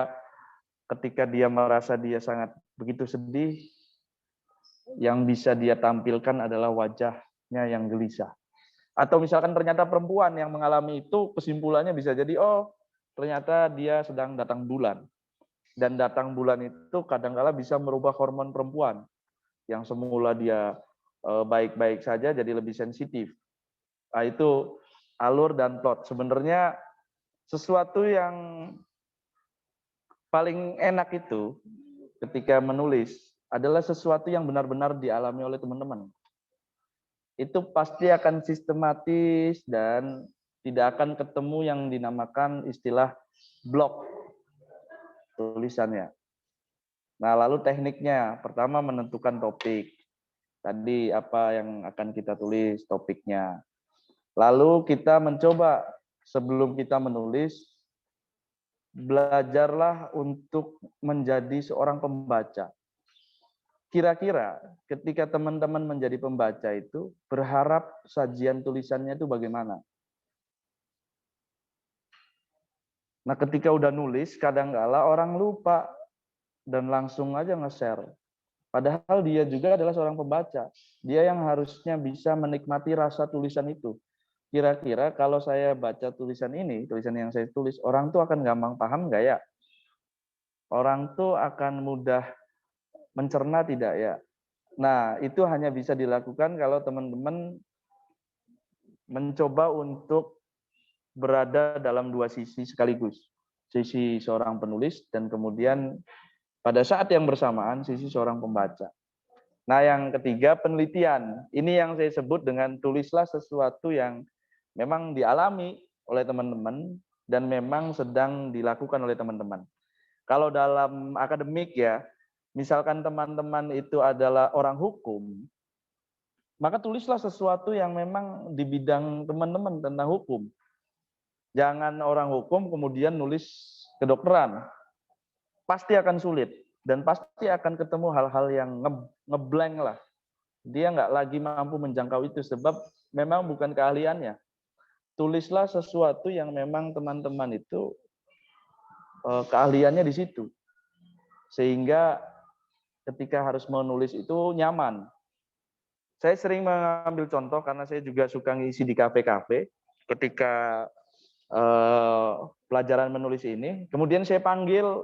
ketika dia merasa dia sangat begitu sedih, yang bisa dia tampilkan adalah wajahnya yang gelisah. Atau misalkan ternyata perempuan yang mengalami itu, kesimpulannya bisa jadi, oh ternyata dia sedang datang bulan. Dan datang bulan itu kadang-kala bisa merubah hormon perempuan. Yang semula dia baik-baik saja jadi lebih sensitif. Nah, itu alur dan plot. Sebenarnya sesuatu yang paling enak itu ketika menulis adalah sesuatu yang benar-benar dialami oleh teman-teman. Itu pasti akan sistematis dan tidak akan ketemu yang dinamakan istilah blok tulisannya. Nah, lalu tekniknya, pertama menentukan topik. Tadi apa yang akan kita tulis topiknya. Lalu kita mencoba sebelum kita menulis, belajarlah untuk menjadi seorang pembaca. Kira-kira ketika teman-teman menjadi pembaca itu, berharap sajian tulisannya itu bagaimana? Nah, ketika udah nulis, kadang-kala orang lupa dan langsung aja nge-share. Padahal dia juga adalah seorang pembaca. Dia yang harusnya bisa menikmati rasa tulisan itu. Kira-kira kalau saya baca tulisan ini, tulisan yang saya tulis, orang tuh akan gampang paham nggak ya? Orang tuh akan mudah mencerna tidak ya? Nah, itu hanya bisa dilakukan kalau teman-teman mencoba untuk berada dalam dua sisi sekaligus. Sisi seorang penulis dan kemudian pada saat yang bersamaan sisi seorang pembaca. Nah, yang ketiga penelitian. Ini yang saya sebut dengan tulislah sesuatu yang memang dialami oleh teman-teman dan memang sedang dilakukan oleh teman-teman. Kalau dalam akademik ya, misalkan teman-teman itu adalah orang hukum, maka tulislah sesuatu yang memang di bidang teman-teman tentang hukum. Jangan orang hukum kemudian nulis kedokteran. Pasti akan sulit dan pasti akan ketemu hal-hal yang ngeblank lah. Dia nggak lagi mampu menjangkau itu sebab memang bukan keahliannya. Tulislah sesuatu yang memang teman-teman itu keahliannya di situ. Sehingga ketika harus menulis itu nyaman. Saya sering mengambil contoh karena saya juga suka ngisi di kafe-kafe. Ketika pelajaran menulis ini, kemudian saya panggil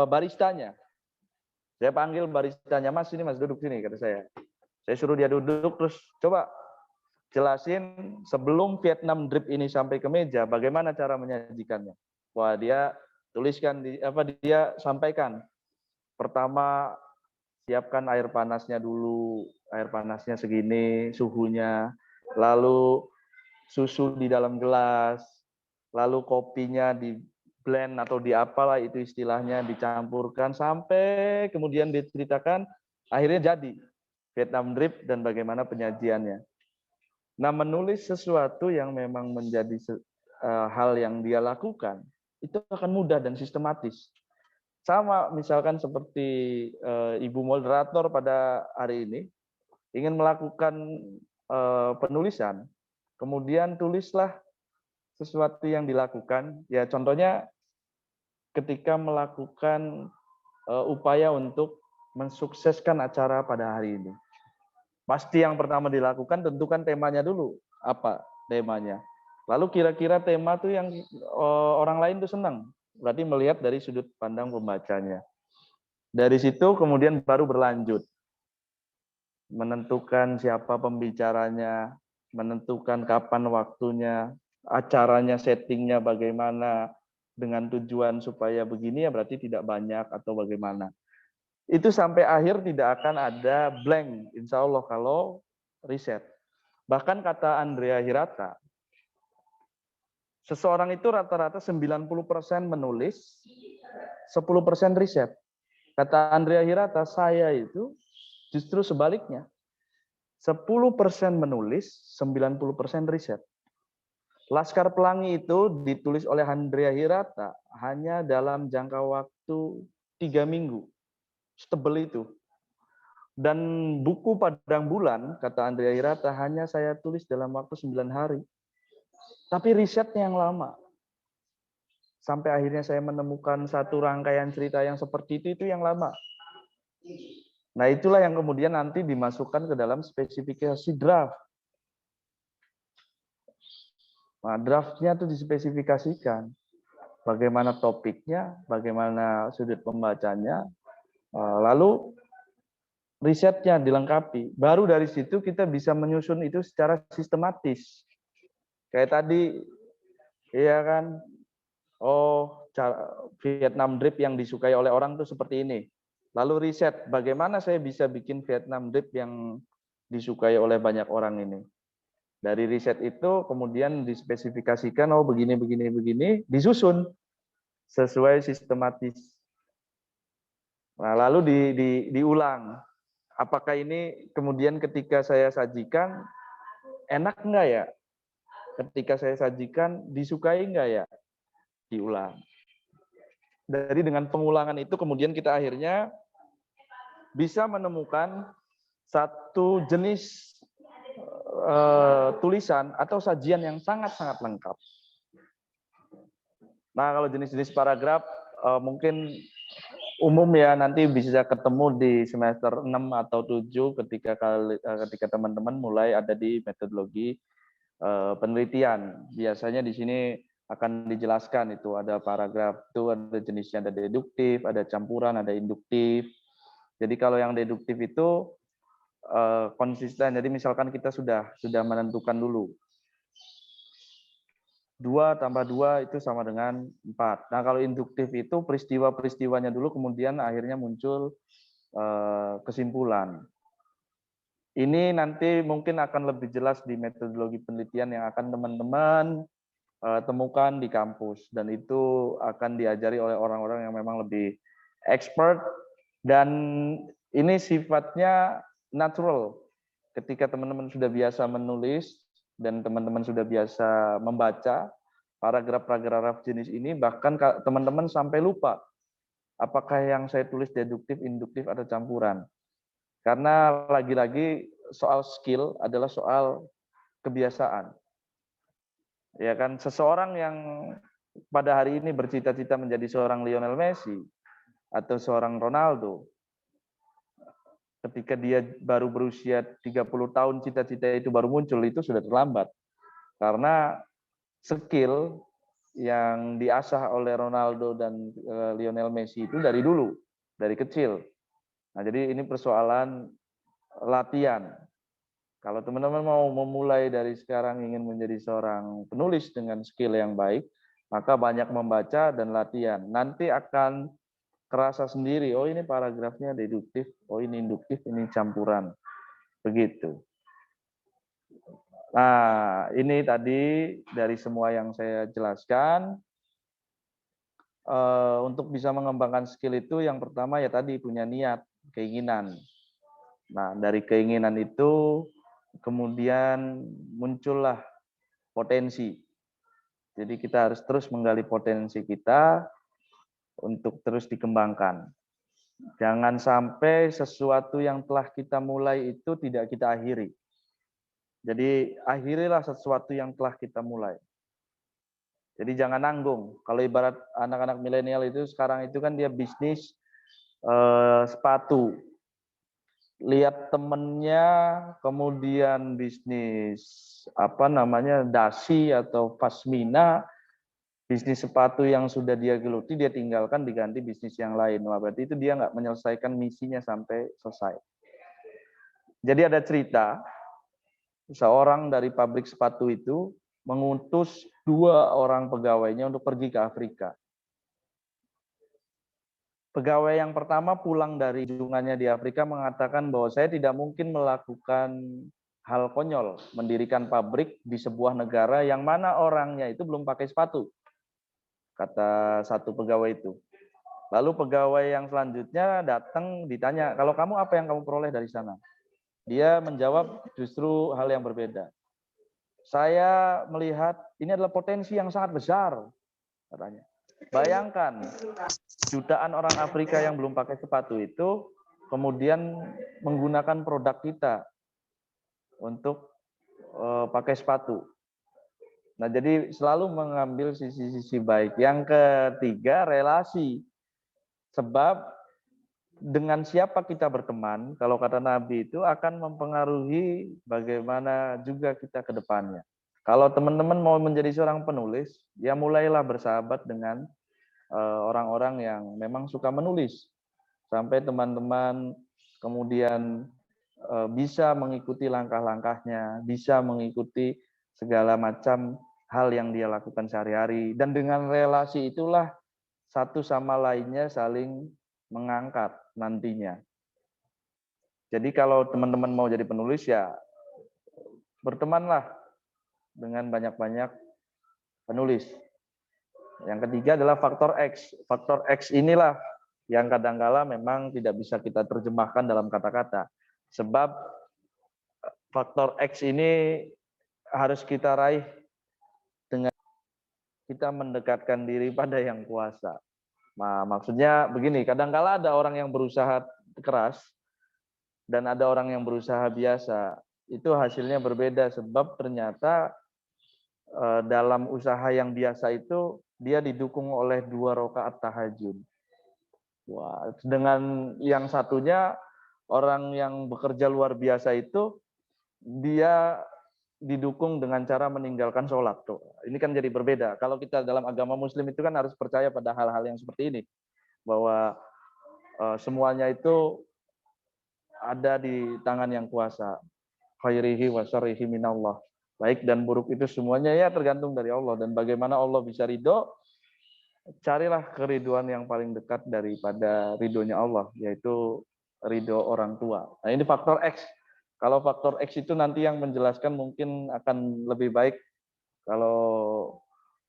baristanya. Saya panggil baristanya, Mas ini Mas duduk sini, kata saya. Saya suruh dia duduk, terus coba jelasin sebelum Vietnam drip ini sampai ke meja, bagaimana cara menyajikannya. Wah, dia tuliskan, dia sampaikan. Pertama, siapkan air panasnya dulu, air panasnya segini, suhunya, lalu susu di dalam gelas, lalu kopinya di blend atau di apalah itu istilahnya, dicampurkan sampai kemudian diceritakan, akhirnya jadi Vietnam drip dan bagaimana penyajiannya. Nah, menulis sesuatu yang memang menjadi hal yang dia lakukan, itu akan mudah dan sistematis. Sama misalkan seperti Ibu moderator pada hari ini ingin melakukan penulisan, kemudian tulislah sesuatu yang dilakukan. Ya contohnya ketika melakukan upaya untuk mensukseskan acara pada hari ini. Pasti yang pertama dilakukan tentukan temanya dulu. Apa temanya? Lalu kira-kira tema tuh yang orang lain tuh senang. Berarti melihat dari sudut pandang pembacanya. Dari situ kemudian baru berlanjut. Menentukan siapa pembicaranya, menentukan kapan waktunya, acaranya, settingnya bagaimana, dengan tujuan supaya begini ya berarti tidak banyak atau bagaimana. Itu sampai akhir tidak akan ada blank, insya Allah kalau riset. Bahkan kata Andrea Hirata, seseorang itu rata-rata 90% menulis, 10% riset. Kata Andrea Hirata, saya itu justru sebaliknya. 10% menulis, 90% riset. Laskar Pelangi itu ditulis oleh Andrea Hirata hanya dalam jangka waktu 3 minggu. Setebel itu. Dan buku Padang Bulan, kata Andrea Hirata, hanya saya tulis dalam waktu 9 hari. Tapi risetnya yang lama. Sampai akhirnya saya menemukan satu rangkaian cerita yang seperti itu yang lama. Nah, itulah yang kemudian nanti dimasukkan ke dalam spesifikasi draft. Nah, draftnya itu dispesifikasikan. Bagaimana topiknya, bagaimana sudut pembacanya, lalu risetnya dilengkapi. Baru dari situ kita bisa menyusun itu secara sistematis. Kayak tadi, iya kan, oh Vietnam drip yang disukai oleh orang itu seperti ini. Lalu riset, bagaimana saya bisa bikin Vietnam drip yang disukai oleh banyak orang ini. Dari riset itu kemudian dispesifikasikan, oh begini, disusun sesuai sistematis. Nah, lalu diulang. Apakah ini kemudian ketika saya sajikan, enak enggak ya? Ketika saya sajikan, disukai enggak ya? Diulang. Dari dengan pengulangan itu kemudian kita akhirnya bisa menemukan satu jenis tulisan atau sajian yang sangat-sangat lengkap. Nah, kalau jenis-jenis paragraf mungkin umum ya, nanti bisa ketemu di semester 6 atau 7 ketika teman-teman mulai ada di metodologi penelitian. Biasanya di sini akan dijelaskan itu ada paragraf itu ada jenisnya, ada deduktif, ada campuran, ada induktif. Jadi kalau yang deduktif itu konsisten. Jadi misalkan kita sudah menentukan dulu 2 tambah 2 itu sama dengan 4. Nah, kalau induktif itu peristiwa-peristiwanya dulu kemudian akhirnya muncul kesimpulan. Ini nanti mungkin akan lebih jelas di metodologi penelitian yang akan teman-teman temukan di kampus, dan itu akan diajari oleh orang-orang yang memang lebih expert, dan ini sifatnya natural. Ketika teman-teman sudah biasa menulis dan teman-teman sudah biasa membaca paragraf-paragraf jenis ini, bahkan teman-teman sampai lupa apakah yang saya tulis deduktif, induktif, atau campuran. Karena lagi-lagi soal skill adalah soal kebiasaan. Ya kan, seseorang yang pada hari ini bercita-cita menjadi seorang Lionel Messi atau seorang Ronaldo, ketika dia baru berusia 30 tahun cita-cita itu baru muncul, itu sudah terlambat. Karena skill yang diasah oleh Ronaldo dan Lionel Messi itu dari dulu, dari kecil. Nah, jadi ini persoalan latihan. Kalau teman-teman mau memulai dari sekarang ingin menjadi seorang penulis dengan skill yang baik, maka banyak membaca dan latihan. Nanti akan kerasa sendiri, oh ini paragrafnya deduktif, oh ini induktif, ini campuran. Begitu. Nah, ini tadi dari semua yang saya jelaskan. Untuk bisa mengembangkan skill itu yang pertama ya tadi punya niat, keinginan. Nah, dari keinginan itu kemudian muncullah potensi. Jadi kita harus terus menggali potensi kita untuk terus dikembangkan. Jangan sampai sesuatu yang telah kita mulai itu tidak kita akhiri. Jadi akhirilah sesuatu yang telah kita mulai. Jadi jangan nanggung. Kalau ibarat anak-anak milenial itu sekarang itu kan dia bisnis sepatu. Lihat temennya kemudian bisnis dasi atau pasmina, bisnis sepatu yang sudah dia geluti dia tinggalkan diganti bisnis yang lain. Wah, berarti itu dia nggak menyelesaikan misinya sampai selesai. Jadi ada cerita seorang dari pabrik sepatu itu mengutus 2 orang pegawainya untuk pergi ke Afrika. Pegawai yang pertama pulang dari kunjungannya di Afrika mengatakan bahwa saya tidak mungkin melakukan hal konyol, mendirikan pabrik di sebuah negara yang mana orangnya itu belum pakai sepatu, kata satu pegawai itu. Lalu pegawai yang selanjutnya datang ditanya, kalau kamu apa yang kamu peroleh dari sana? Dia menjawab justru hal yang berbeda. Saya melihat ini adalah potensi yang sangat besar, katanya. Bayangkan, jutaan orang Afrika yang belum pakai sepatu itu kemudian menggunakan produk kita untuk pakai sepatu. Nah, jadi selalu mengambil sisi-sisi baik. Yang ketiga, relasi. Sebab dengan siapa kita berteman, kalau kata Nabi itu akan mempengaruhi bagaimana juga kita ke depannya. Kalau teman-teman mau menjadi seorang penulis, ya mulailah bersahabat dengan orang-orang yang memang suka menulis. Sampai teman-teman kemudian bisa mengikuti langkah-langkahnya, bisa mengikuti segala macam hal yang dia lakukan sehari-hari. Dan dengan relasi itulah satu sama lainnya saling mengangkat nantinya. Jadi kalau teman-teman mau jadi penulis ya bertemanlah dengan banyak-banyak penulis. Yang ketiga adalah faktor X. Faktor X inilah yang kadangkala memang tidak bisa kita terjemahkan dalam kata-kata. Sebab faktor X ini harus kita raih dengan kita mendekatkan diri pada yang kuasa. Nah, maksudnya begini, kadangkala ada orang yang berusaha keras dan ada orang yang berusaha biasa. Itu hasilnya berbeda sebab ternyata dalam usaha yang biasa itu dia didukung oleh 2 rakaat tahajud. Wah, dengan yang satunya orang yang bekerja luar biasa itu dia didukung dengan cara meninggalkan sholat. Tuh. Ini kan jadi berbeda. Kalau kita dalam agama Muslim itu kan harus percaya pada hal-hal yang seperti ini, bahwa semuanya itu ada di tangan yang kuasa. Khairihi wa syarrihi minallah. Baik dan buruk itu semuanya ya tergantung dari Allah. Dan bagaimana Allah bisa ridho, carilah keriduan yang paling dekat daripada ridhonya Allah, yaitu ridho orang tua. Nah ini faktor X. Kalau faktor X itu nanti yang menjelaskan mungkin akan lebih baik kalau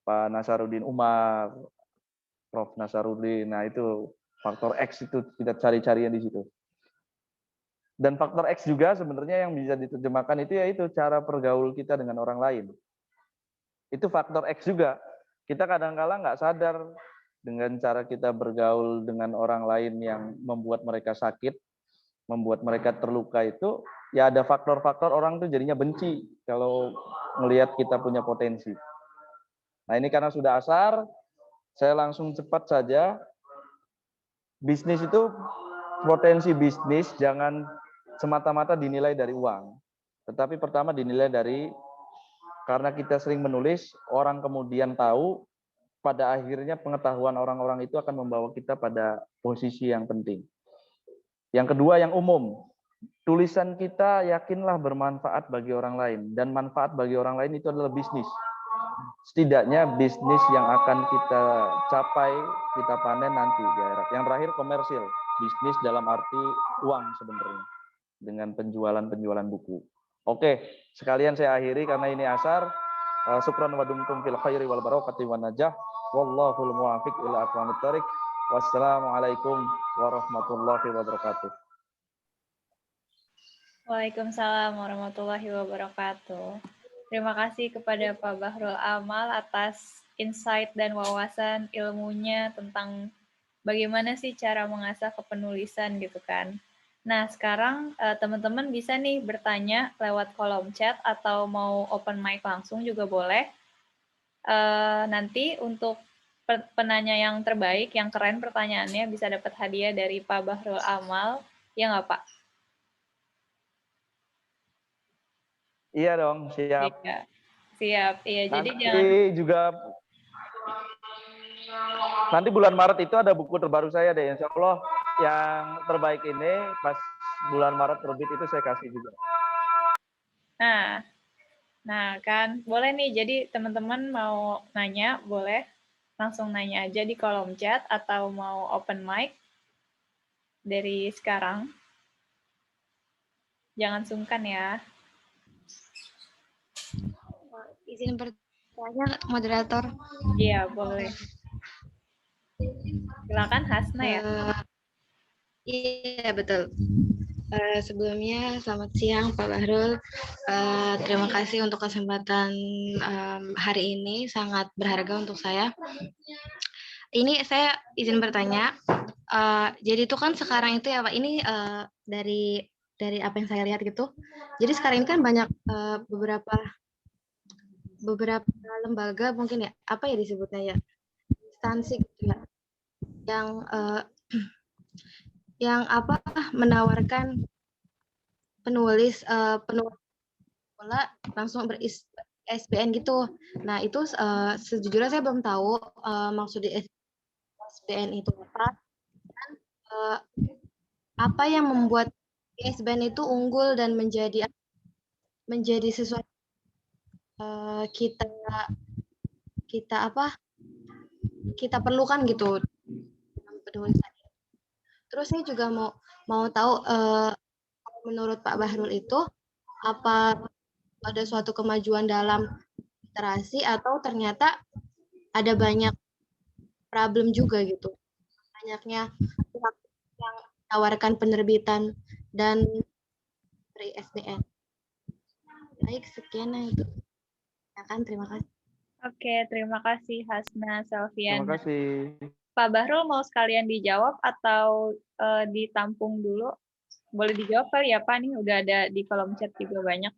Pak Nasaruddin Umar, Prof. Nasaruddin. Nah itu faktor X itu kita cari-carinya di situ. Dan faktor X juga sebenarnya yang bisa diterjemahkan itu yaitu cara pergaul kita dengan orang lain. Itu faktor X juga. Kita kadang-kala nggak sadar dengan cara kita bergaul dengan orang lain yang membuat mereka sakit, membuat mereka terluka itu, ya ada faktor-faktor orang tuh jadinya benci kalau melihat kita punya potensi. Nah ini karena sudah asar, saya langsung cepat saja. Bisnis itu, potensi bisnis jangan semata-mata dinilai dari uang. Tetapi pertama dinilai dari, karena kita sering menulis, orang kemudian tahu, pada akhirnya pengetahuan orang-orang itu akan membawa kita pada posisi yang penting. Yang kedua yang umum, tulisan kita yakinlah bermanfaat bagi orang lain. Dan manfaat bagi orang lain itu adalah bisnis. Setidaknya bisnis yang akan kita capai, kita panen nanti di akhirat. Yang terakhir komersil, bisnis dalam arti uang sebenarnya. Dengan penjualan-penjualan buku. Oke, sekalian saya akhiri karena ini asar. Syukran wa dumtum fil khairi wal barakati wan najah. Wallahul muwaffiq ila aqwamit thoriq. Wassalamualaikum warahmatullahi wabarakatuh. Waalaikumsalam warahmatullahi wabarakatuh. Terima kasih kepada Pak Bahrul Amal atas insight dan wawasan ilmunya tentang bagaimana sih cara mengasah kepenulisan gitu kan. Nah, sekarang teman-teman bisa nih bertanya lewat kolom chat atau mau open mic langsung juga boleh. Nanti untuk penanya yang terbaik, yang keren pertanyaannya bisa dapat hadiah dari Pak Bahrul Amal. Ya nggak, Pak? Iya dong, siap. Iya, siap. Iya, jadi Nanti jangan... juga, nanti bulan Maret itu ada buku terbaru saya deh, insya Allah yang terbaik ini pas bulan Maret terbit itu saya kasih juga. Nah kan boleh nih. Jadi teman-teman mau nanya boleh langsung nanya aja di kolom chat atau mau open mic dari sekarang. Jangan sungkan ya. Izin bertanya, moderator. Iya, boleh. Silakan Hasna ya. Iya, betul. Sebelumnya selamat siang Pak Bahrul. Terima kasih untuk kesempatan hari ini, sangat berharga untuk saya. Ini saya izin bertanya. Jadi itu kan sekarang itu ya Pak, ini dari apa yang saya lihat gitu. Jadi sekarang ini kan banyak beberapa lembaga mungkin ya, apa ya disebutnya ya, instansi gitu ya, yang apa menawarkan penulis bola langsung SBN gitu. Nah itu sejujurnya saya belum tahu maksud SBN itu apa. Uh, apa yang membuat ISBN itu unggul dan menjadi sesuatu kita perlukan gitu dalam penulisan. Terus saya juga mau tahu menurut Pak Bahrul itu apa ada suatu kemajuan dalam literasi atau ternyata ada banyak problem juga gitu, banyaknya pihak yang menawarkan penerbitan dan dari SBN. Baik, sekian itu. Ya kan, terima kasih. Oke, terima kasih Hasna Terima Selviana. kasih. Pak Bahrul mau sekalian dijawab atau ditampung dulu? Boleh dijawab kali ya Pak, nih udah ada di kolom chat juga banyak.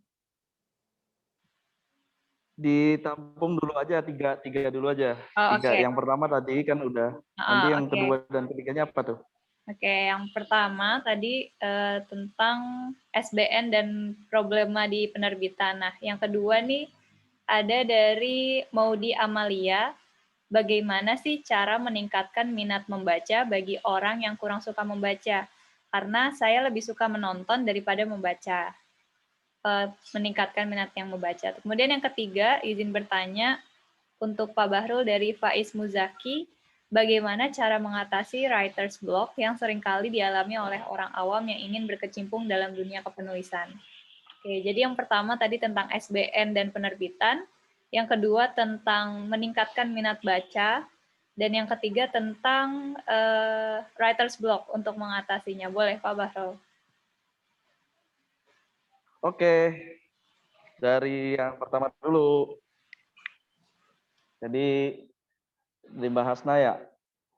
Ditampung dulu aja, tiga dulu aja. Oh, Tiga. oke. Yang pertama tadi kan udah. Nanti yang Oke. kedua dan ketiganya apa tuh? Oke, yang pertama tadi tentang SBN dan problema di penerbitan. Nah, yang kedua nih ada dari Maudi Amalia. Bagaimana sih cara meningkatkan minat membaca bagi orang yang kurang suka membaca? Karena saya lebih suka menonton daripada membaca. Meningkatkan minat yang membaca. Kemudian yang ketiga, izin bertanya untuk Pak Bahrul dari Faiz Muzaki, bagaimana cara mengatasi writer's block yang seringkali dialami oleh orang awam yang ingin berkecimpung dalam dunia kepenulisan? Oke, jadi yang pertama tadi tentang SBN dan penerbitan, yang kedua tentang meningkatkan minat baca, dan yang ketiga tentang writer's block untuk mengatasinya. Boleh Pak Bahrul? Oke, dari yang pertama dulu. Jadi di Mbak Hasna ya,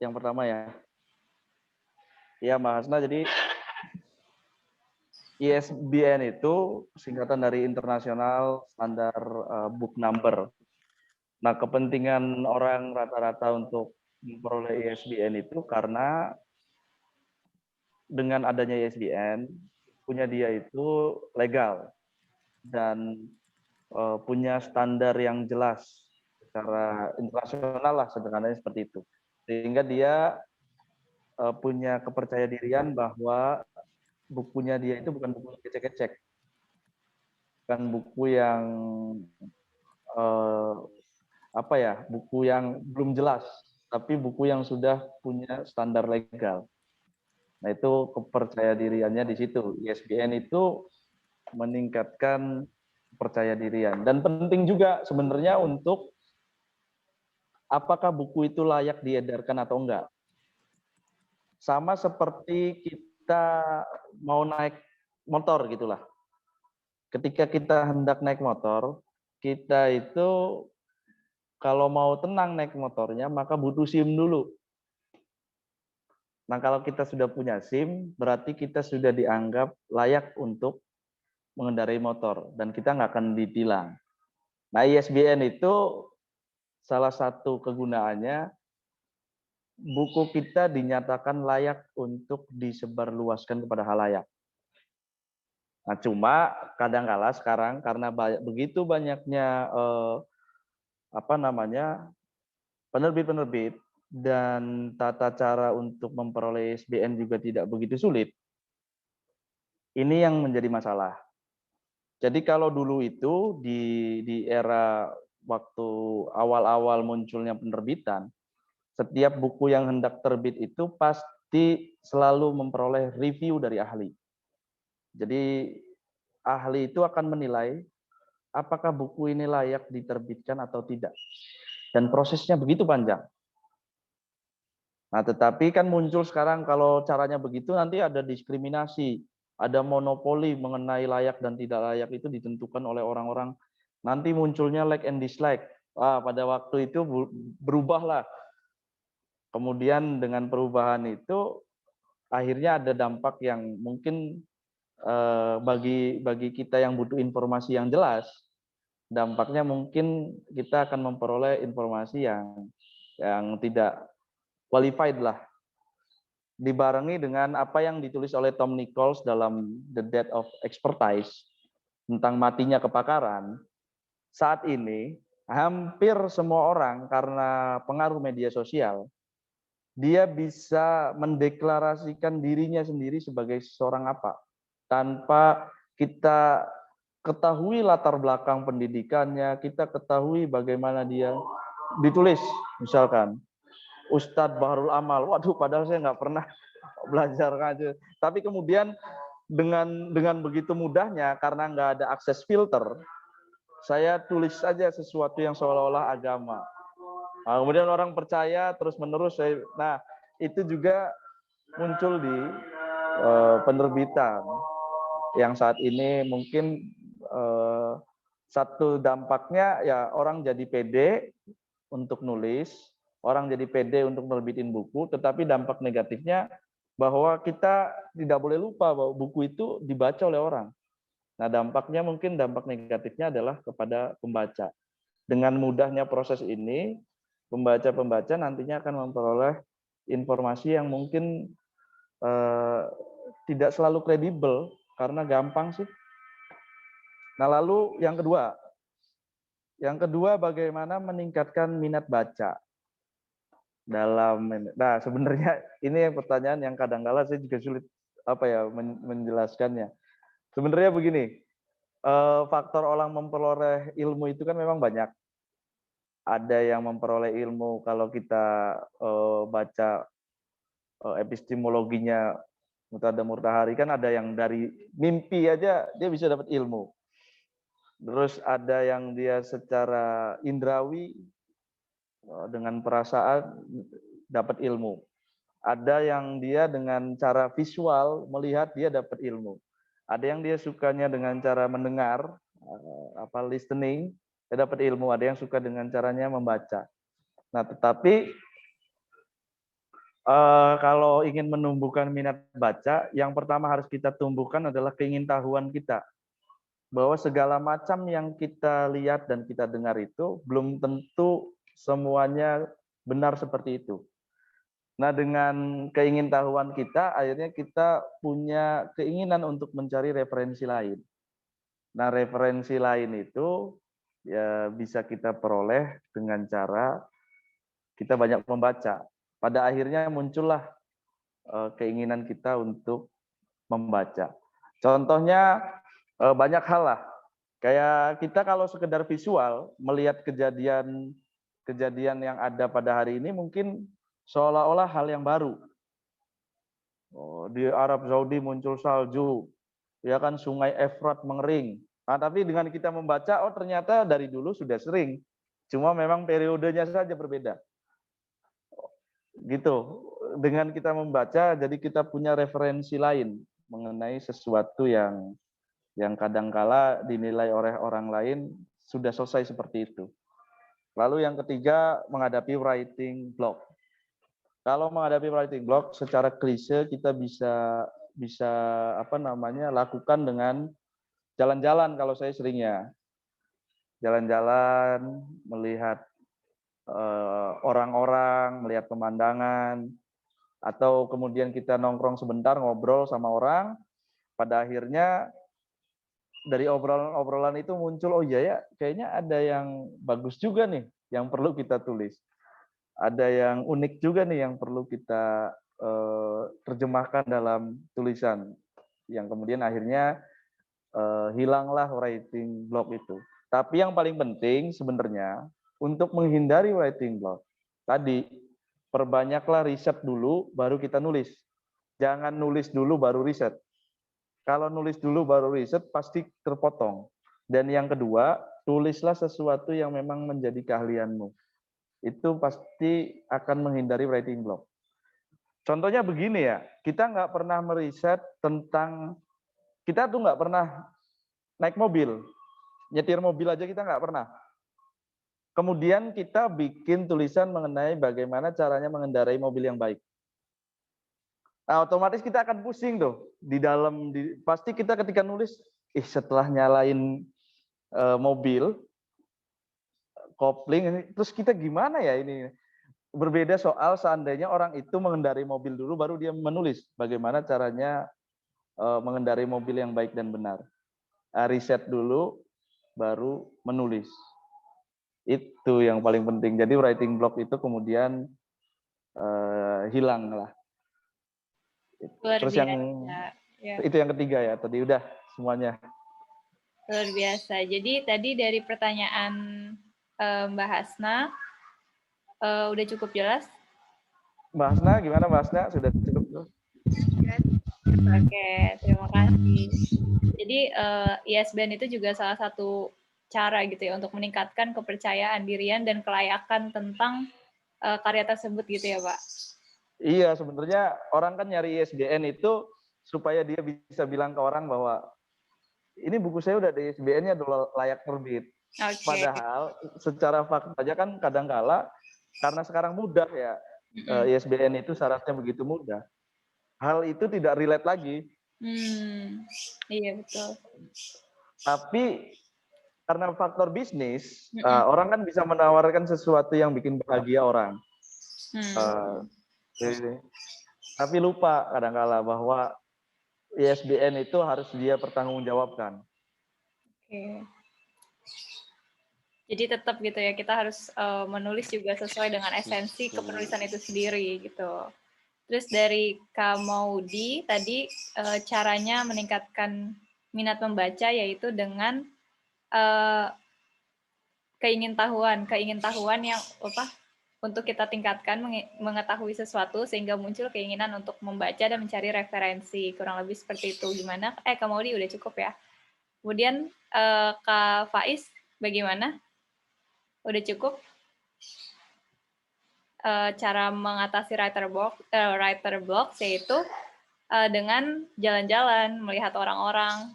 yang pertama ya. Iya Mbak Hasna, jadi ISBN itu singkatan dari International Standard Book Number. Nah, kepentingan orang rata-rata untuk memperoleh ISBN itu karena dengan adanya ISBN, punya dia itu legal dan punya standar yang jelas secara internasional lah, sederhananya seperti itu. Sehingga dia punya kepercayaan dirian bahwa bukunya dia itu bukan buku kecek-kecek, bukan buku yang buku yang belum jelas, tapi buku yang sudah punya standar legal. Nah, itu kepercayaan diriannya di situ. ISBN itu meningkatkan percaya dirian. Dan penting juga sebenarnya untuk apakah buku itu layak diedarkan atau enggak. Sama seperti kita mau naik motor gitulah. Ketika kita hendak naik motor, kita itu kalau mau tenang naik motornya, maka butuh SIM dulu. Nah, kalau kita sudah punya SIM, berarti kita sudah dianggap layak untuk mengendarai motor dan kita nggak akan ditilang. Nah, ISBN itu salah satu kegunaannya buku kita dinyatakan layak untuk disebarluaskan kepada halayak. Nah, cuma kadang-kala sekarang karena begitu banyaknya penerbit-penerbit dan tata cara untuk memperoleh ISBN juga tidak begitu sulit. Ini yang menjadi masalah. Jadi kalau dulu itu di era waktu awal-awal munculnya penerbitan, setiap buku yang hendak terbit itu pasti selalu memperoleh review dari ahli. Jadi ahli itu akan menilai apakah buku ini layak diterbitkan atau tidak. Dan prosesnya begitu panjang. Nah, tetapi kan muncul sekarang kalau caranya begitu nanti ada diskriminasi. ada monopoli mengenai layak dan tidak layak itu ditentukan oleh orang-orang. Nanti munculnya like and dislike. Pada waktu itu berubahlah. Kemudian dengan perubahan itu akhirnya ada dampak yang mungkin bagi kita yang butuh informasi yang jelas, dampaknya mungkin kita akan memperoleh informasi yang tidak qualified lah, dibarengi dengan apa yang ditulis oleh Tom Nichols dalam The Death of Expertise tentang matinya kepakaran. Saat ini hampir semua orang karena pengaruh media sosial, dia bisa mendeklarasikan dirinya sendiri sebagai seorang apa tanpa kita ketahui latar belakang pendidikannya, kita ketahui bagaimana dia ditulis. Misalkan Ustadz Bahrul Amal, waduh padahal saya nggak pernah belajar ngaji. Tapi kemudian dengan begitu mudahnya, karena nggak ada akses filter, saya tulis saja sesuatu yang seolah-olah agama. Nah, kemudian orang percaya terus menerus. Nah, itu juga muncul di penerbitan yang saat ini mungkin satu dampaknya ya orang jadi pede untuk nulis, orang jadi pede untuk nerbitin buku, tetapi dampak negatifnya bahwa kita tidak boleh lupa bahwa buku itu dibaca oleh orang. Nah, dampaknya mungkin dampak negatifnya adalah kepada pembaca. Dengan mudahnya proses ini, pembaca-pembaca nantinya akan memperoleh informasi yang mungkin tidak selalu kredibel karena gampang sih. Nah, lalu yang kedua bagaimana meningkatkan minat baca nah sebenarnya ini pertanyaan yang kadang-kala saya juga sulit menjelaskannya. Sebenarnya begini, faktor orang memperoleh ilmu itu kan memang banyak. Ada yang memperoleh ilmu kalau kita baca epistemologinya Mutada Murtahari, kan ada yang dari mimpi aja dia bisa dapat ilmu. Terus ada yang dia secara indrawi dengan perasaan dapat ilmu. Ada yang dia dengan cara visual melihat dia dapat ilmu. Ada yang dia sukanya dengan cara mendengar, listening, dia dapat ilmu. Ada yang suka dengan caranya membaca. Nah, tetapi kalau ingin menumbuhkan minat baca, yang pertama harus kita tumbuhkan adalah keingintahuan kita. Bahwa segala macam yang kita lihat dan kita dengar itu belum tentu semuanya benar seperti itu. Nah, dengan keingintahuan kita, akhirnya kita punya keinginan untuk mencari referensi lain. Nah, referensi lain itu ya bisa kita peroleh dengan cara kita banyak membaca. Pada akhirnya muncullah keinginan kita untuk membaca. Contohnya banyak hal lah. Kayak kita kalau sekedar visual melihat kejadian yang ada pada hari ini mungkin seolah-olah hal yang baru. Di Arab Saudi muncul salju, ya kan, sungai Efrat mengering. Nah, tapi dengan kita membaca, oh ternyata dari dulu sudah sering. Cuma memang periodenya saja berbeda. Gitu. Dengan kita membaca, jadi kita punya referensi lain mengenai sesuatu yang kadangkala dinilai oleh orang lain sudah selesai seperti itu. Lalu yang ketiga, menghadapi writing block. Kalau menghadapi writing block secara klise kita bisa lakukan dengan jalan-jalan. Kalau saya seringnya jalan-jalan, melihat orang-orang, melihat pemandangan, atau kemudian kita nongkrong sebentar ngobrol sama orang, pada akhirnya dari obrolan itu muncul, oh iya ya, kayaknya ada yang bagus juga nih yang perlu kita tulis. Ada yang unik juga nih yang perlu kita terjemahkan dalam tulisan. Yang kemudian akhirnya hilanglah writing block itu. Tapi yang paling penting sebenarnya untuk menghindari writing block, tadi perbanyaklah riset dulu baru kita nulis. Jangan nulis dulu baru riset. Kalau nulis dulu baru riset pasti terpotong. Dan yang kedua, tulislah sesuatu yang memang menjadi keahlianmu. Itu pasti akan menghindari writing block. Contohnya begini ya, kita nggak pernah meriset tentang kita tuh nggak pernah naik mobil, nyetir mobil aja kita nggak pernah. Kemudian kita bikin tulisan mengenai bagaimana caranya mengendarai mobil yang baik. Nah, otomatis kita akan pusing tuh di dalam, pasti kita ketika nulis, setelah nyalain mobil, kopling, terus kita gimana ya ini? Berbeda soal seandainya orang itu mengendarai mobil dulu, baru dia menulis bagaimana caranya mengendarai mobil yang baik dan benar. Riset dulu, baru menulis. Itu yang paling penting. Jadi writing block itu kemudian hilang lah. Luar Terus biasa. yang Ya, itu yang ketiga ya, tadi udah semuanya. luar biasa. Jadi tadi dari pertanyaan Mbak Hasna, udah cukup jelas? Mbak Hasna, gimana Mbak Hasna? Sudah cukup tuh? Oke, terima kasih. Jadi ISBN itu juga salah satu cara gitu ya untuk meningkatkan kepercayaan dirian dan kelayakan tentang karya tersebut gitu ya, Pak? Iya, sebenarnya orang kan nyari ISBN itu supaya dia bisa bilang ke orang bahwa ini buku saya udah ada ISBN-nya, udah layak terbit. Oke. Padahal secara fakta aja kan kadangkala karena sekarang mudah ya, ISBN itu syaratnya begitu mudah. Hal itu tidak relate lagi. Iya betul. Tapi karena faktor bisnis, orang kan bisa menawarkan sesuatu yang bikin bahagia orang. Tapi lupa kadangkala bahwa ISBN itu harus dia pertanggungjawabkan. Oke. Jadi tetap gitu ya, kita harus menulis juga sesuai dengan esensi kepenulisan itu sendiri gitu. Terus dari Kak Maudi tadi caranya meningkatkan minat membaca yaitu dengan keingintahuan yang untuk kita tingkatkan mengetahui sesuatu sehingga muncul keinginan untuk membaca dan mencari referensi, kurang lebih seperti itu. Gimana? Kak Maudi udah cukup ya. Kemudian Kak Faiz bagaimana? Udah cukup? Cara mengatasi writer block yaitu dengan jalan-jalan, melihat orang-orang,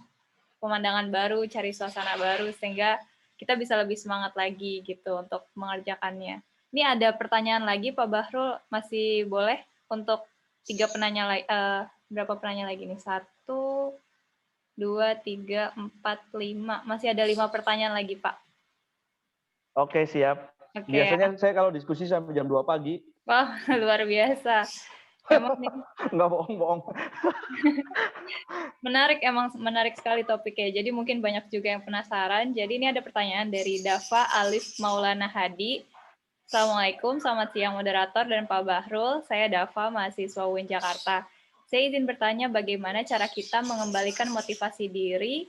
pemandangan baru, cari suasana baru sehingga kita bisa lebih semangat lagi gitu untuk mengerjakannya. Ini ada pertanyaan lagi Pak Bahrul, masih boleh untuk 3 penanya lagi, berapa penanya lagi nih? 1, 2, 3, 4, 5. Masih ada 5 pertanyaan lagi Pak. Oke, siap. Oke, biasanya saya kalau diskusi sampai jam 2 pagi. Wah, luar biasa. Emang nih, nggak bohong-bohong. emang menarik sekali topiknya. Jadi mungkin banyak juga yang penasaran. Jadi ini ada pertanyaan dari Dava Alif Maulana Hadi. Assalamualaikum, selamat siang moderator dan Pak Bahrul. Saya Dava, mahasiswa UIN Jakarta. Saya izin bertanya bagaimana cara kita mengembalikan motivasi diri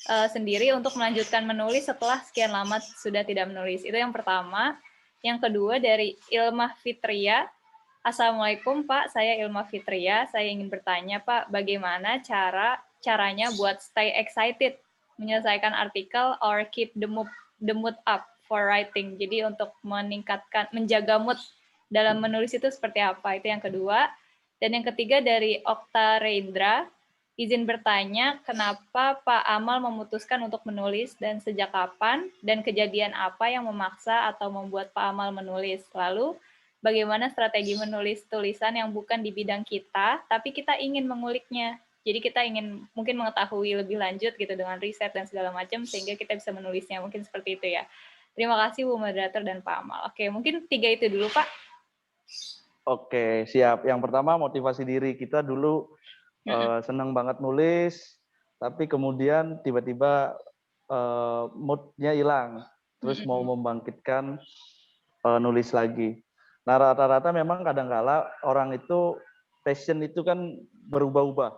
sendiri untuk melanjutkan menulis setelah sekian lama sudah tidak menulis. Itu yang pertama. Yang kedua dari Ilmah Fitria. Assalamualaikum Pak, saya Ilmah Fitria. Saya ingin bertanya Pak, bagaimana caranya buat stay excited menyelesaikan artikel or keep the mood up for writing. Jadi untuk menjaga mood dalam menulis itu seperti apa? Itu yang kedua. Dan yang ketiga dari Okta Reindra. Izin bertanya, kenapa Pak Amal memutuskan untuk menulis dan sejak kapan dan kejadian apa yang memaksa atau membuat Pak Amal menulis? Lalu, bagaimana strategi menulis tulisan yang bukan di bidang kita, tapi kita ingin menguliknya. Jadi kita ingin mungkin mengetahui lebih lanjut gitu dengan riset dan segala macam sehingga kita bisa menulisnya. Mungkin seperti itu ya. Terima kasih Bu Moderator dan Pak Amal. Oke, mungkin 3 itu dulu Pak. Oke, siap. Yang pertama motivasi diri. Kita dulu senang banget nulis, tapi kemudian tiba-tiba mood-nya hilang, terus mau membangkitkan nulis lagi. Nah, rata-rata memang kadang-kala orang itu passion itu kan berubah-ubah.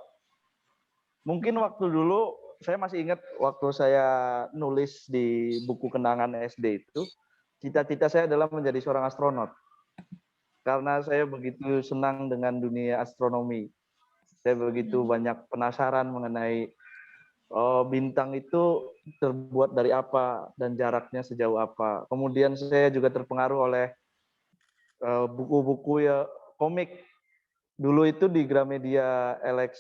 Mungkin waktu dulu saya masih ingat waktu saya nulis di buku kenangan SD itu, cita-cita saya adalah menjadi seorang astronot. Karena saya begitu senang dengan dunia astronomi. Saya begitu banyak penasaran mengenai bintang itu terbuat dari apa dan jaraknya sejauh apa. Kemudian saya juga terpengaruh oleh buku-buku ya komik dulu itu di Gramedia LX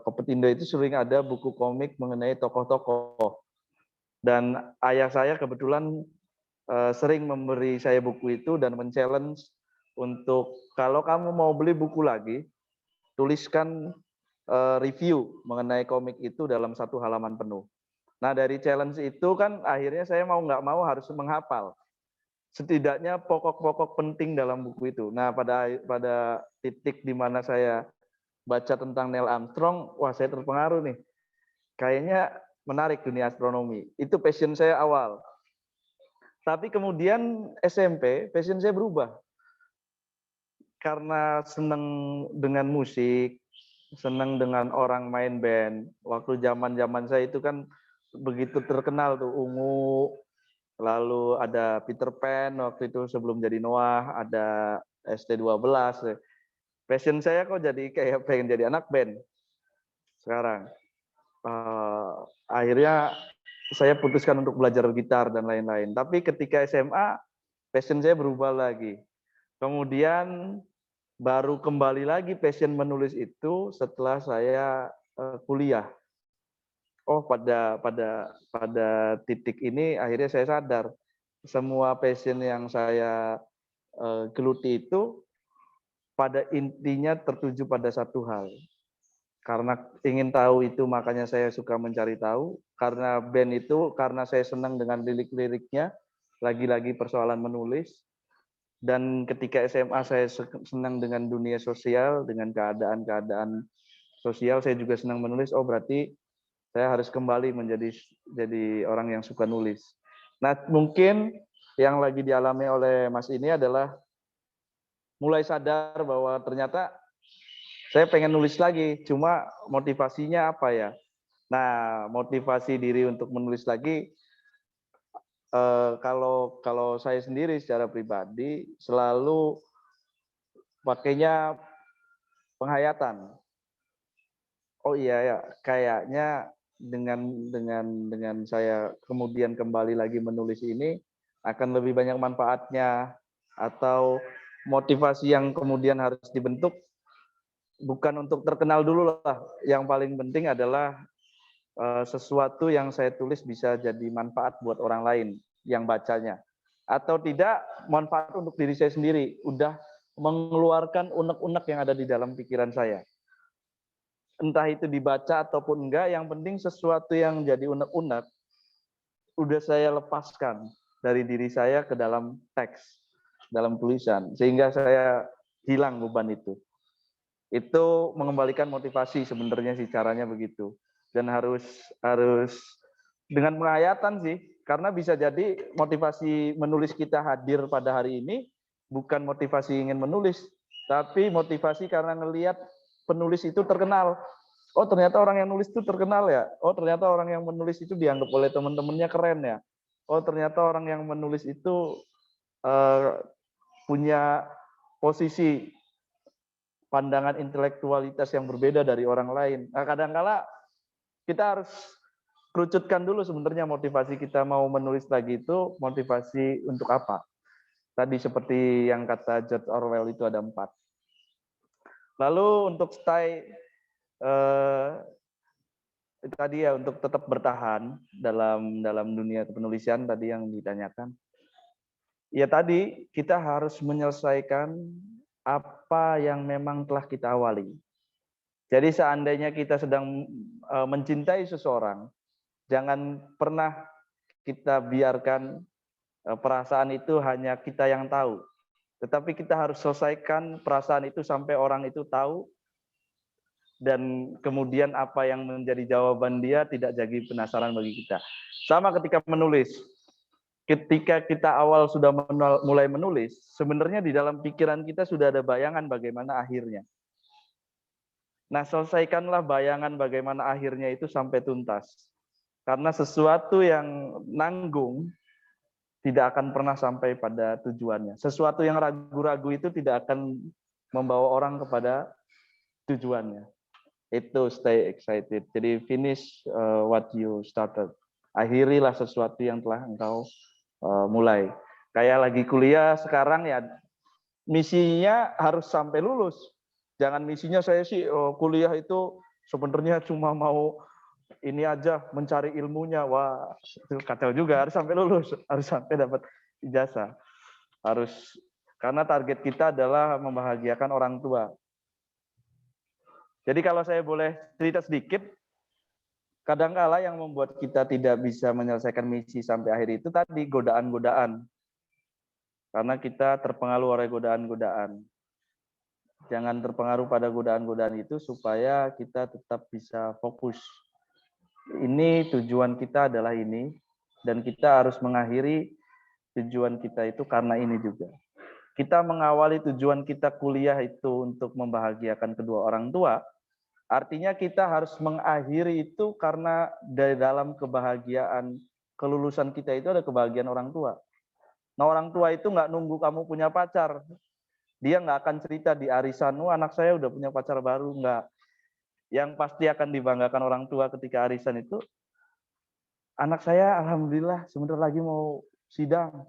Kopetindo itu sering ada buku komik mengenai tokoh-tokoh. Dan ayah saya kebetulan sering memberi saya buku itu dan men-challenge untuk kalau kamu mau beli buku lagi, tuliskan review mengenai komik itu dalam 1 halaman penuh. Nah, dari challenge itu kan akhirnya saya mau nggak mau harus menghafal setidaknya pokok-pokok penting dalam buku itu. Nah, pada titik di mana saya baca tentang Neil Armstrong, wah saya terpengaruh nih. Kayaknya menarik dunia astronomi. Itu passion saya awal. Tapi kemudian SMP, passion saya berubah. Karena senang dengan musik, senang dengan orang main band. Waktu zaman-zaman saya itu kan begitu terkenal tuh Ungu, lalu ada Peter Pan waktu itu sebelum jadi Noah, ada ST12. Passion saya kok jadi kayak pengen jadi anak band sekarang. Akhirnya saya putuskan untuk belajar gitar dan lain-lain. Tapi ketika SMA, passion saya berubah lagi. Kemudian baru kembali lagi passion menulis itu setelah saya kuliah. Oh, pada titik ini akhirnya saya sadar semua passion yang saya geluti itu pada intinya tertuju pada satu hal. Karena ingin tahu itu makanya saya suka mencari tahu. Karena band itu karena saya senang dengan lirik-liriknya. Lagi-lagi persoalan menulis. Dan ketika SMA saya senang dengan dunia sosial, dengan keadaan-keadaan sosial, saya juga senang menulis. Oh, berarti saya harus kembali jadi orang yang suka nulis. Nah, mungkin yang lagi dialami oleh Mas ini adalah mulai sadar bahwa ternyata saya pengen nulis lagi, cuma motivasinya apa ya? Nah, motivasi diri untuk menulis lagi, kalau saya sendiri secara pribadi selalu pakainya penghayatan. Oh iya ya, kayaknya dengan saya kemudian kembali lagi menulis ini akan lebih banyak manfaatnya, atau motivasi yang kemudian harus dibentuk bukan untuk terkenal dulu lah. Yang paling penting adalah sesuatu yang saya tulis bisa jadi manfaat buat orang lain yang bacanya. Atau tidak, manfaat untuk diri saya sendiri. Udah mengeluarkan unek-unek yang ada di dalam pikiran saya. Entah itu dibaca ataupun enggak, yang penting sesuatu yang jadi unek-unek udah saya lepaskan dari diri saya ke dalam teks, dalam tulisan. Sehingga saya hilang beban itu. Itu mengembalikan motivasi sebenarnya sih, caranya begitu. Dan harus dengan penghayatan sih, karena bisa jadi motivasi menulis kita hadir pada hari ini bukan motivasi ingin menulis, tapi motivasi karena ngelihat penulis itu terkenal. Oh, ternyata orang yang nulis itu terkenal ya. Oh, ternyata orang yang menulis itu dianggap oleh teman-temannya keren ya. Oh, ternyata orang yang menulis itu punya posisi pandangan intelektualitas yang berbeda dari orang lain. Nah, kadang-kala kita harus kerucutkan dulu sebenarnya motivasi kita mau menulis lagi itu motivasi untuk apa. Tadi seperti yang kata George Orwell itu ada 4. Lalu untuk stay tadi ya, untuk tetap bertahan dalam dunia penulisan tadi yang ditanyakan. Ya tadi kita harus menyelesaikan apa yang memang telah kita awali. Jadi seandainya kita sedang mencintai seseorang, jangan pernah kita biarkan perasaan itu hanya kita yang tahu. Tetapi kita harus selesaikan perasaan itu sampai orang itu tahu, dan kemudian apa yang menjadi jawaban dia tidak jadi penasaran bagi kita. Sama ketika menulis. Ketika kita awal sudah mulai menulis, sebenarnya di dalam pikiran kita sudah ada bayangan bagaimana akhirnya. Nah, selesaikanlah bayangan bagaimana akhirnya itu sampai tuntas. Karena sesuatu yang nanggung tidak akan pernah sampai pada tujuannya. Sesuatu yang ragu-ragu itu tidak akan membawa orang kepada tujuannya. Itu stay excited. Jadi finish what you started. Akhirilah sesuatu yang telah engkau mulai. Kayak lagi kuliah sekarang ya, misinya harus sampai lulus. Jangan misinya saya sih kuliah itu sebenarnya cuma mau ini aja mencari ilmunya. Wah, itu kacau juga, harus sampai lulus, harus sampai dapat ijazah. Harus, karena target kita adalah membahagiakan orang tua. Jadi kalau saya boleh cerita sedikit, kadangkala yang membuat kita tidak bisa menyelesaikan misi sampai akhir itu tadi godaan-godaan. Karena kita terpengaruh oleh godaan-godaan. Jangan terpengaruh pada godaan-godaan itu supaya kita tetap bisa fokus. Ini tujuan kita adalah ini, dan kita harus mengakhiri tujuan kita itu karena ini juga. Kita mengawali tujuan kita kuliah itu untuk membahagiakan kedua orang tua, artinya kita harus mengakhiri itu karena dari dalam kebahagiaan kelulusan kita itu ada kebahagiaan orang tua. Nah, orang tua itu nggak nunggu kamu punya pacar. Dia nggak akan cerita di arisan, anak saya udah punya pacar baru, nggak. Yang pasti akan dibanggakan orang tua ketika arisan itu, anak saya alhamdulillah sebentar lagi mau sidang,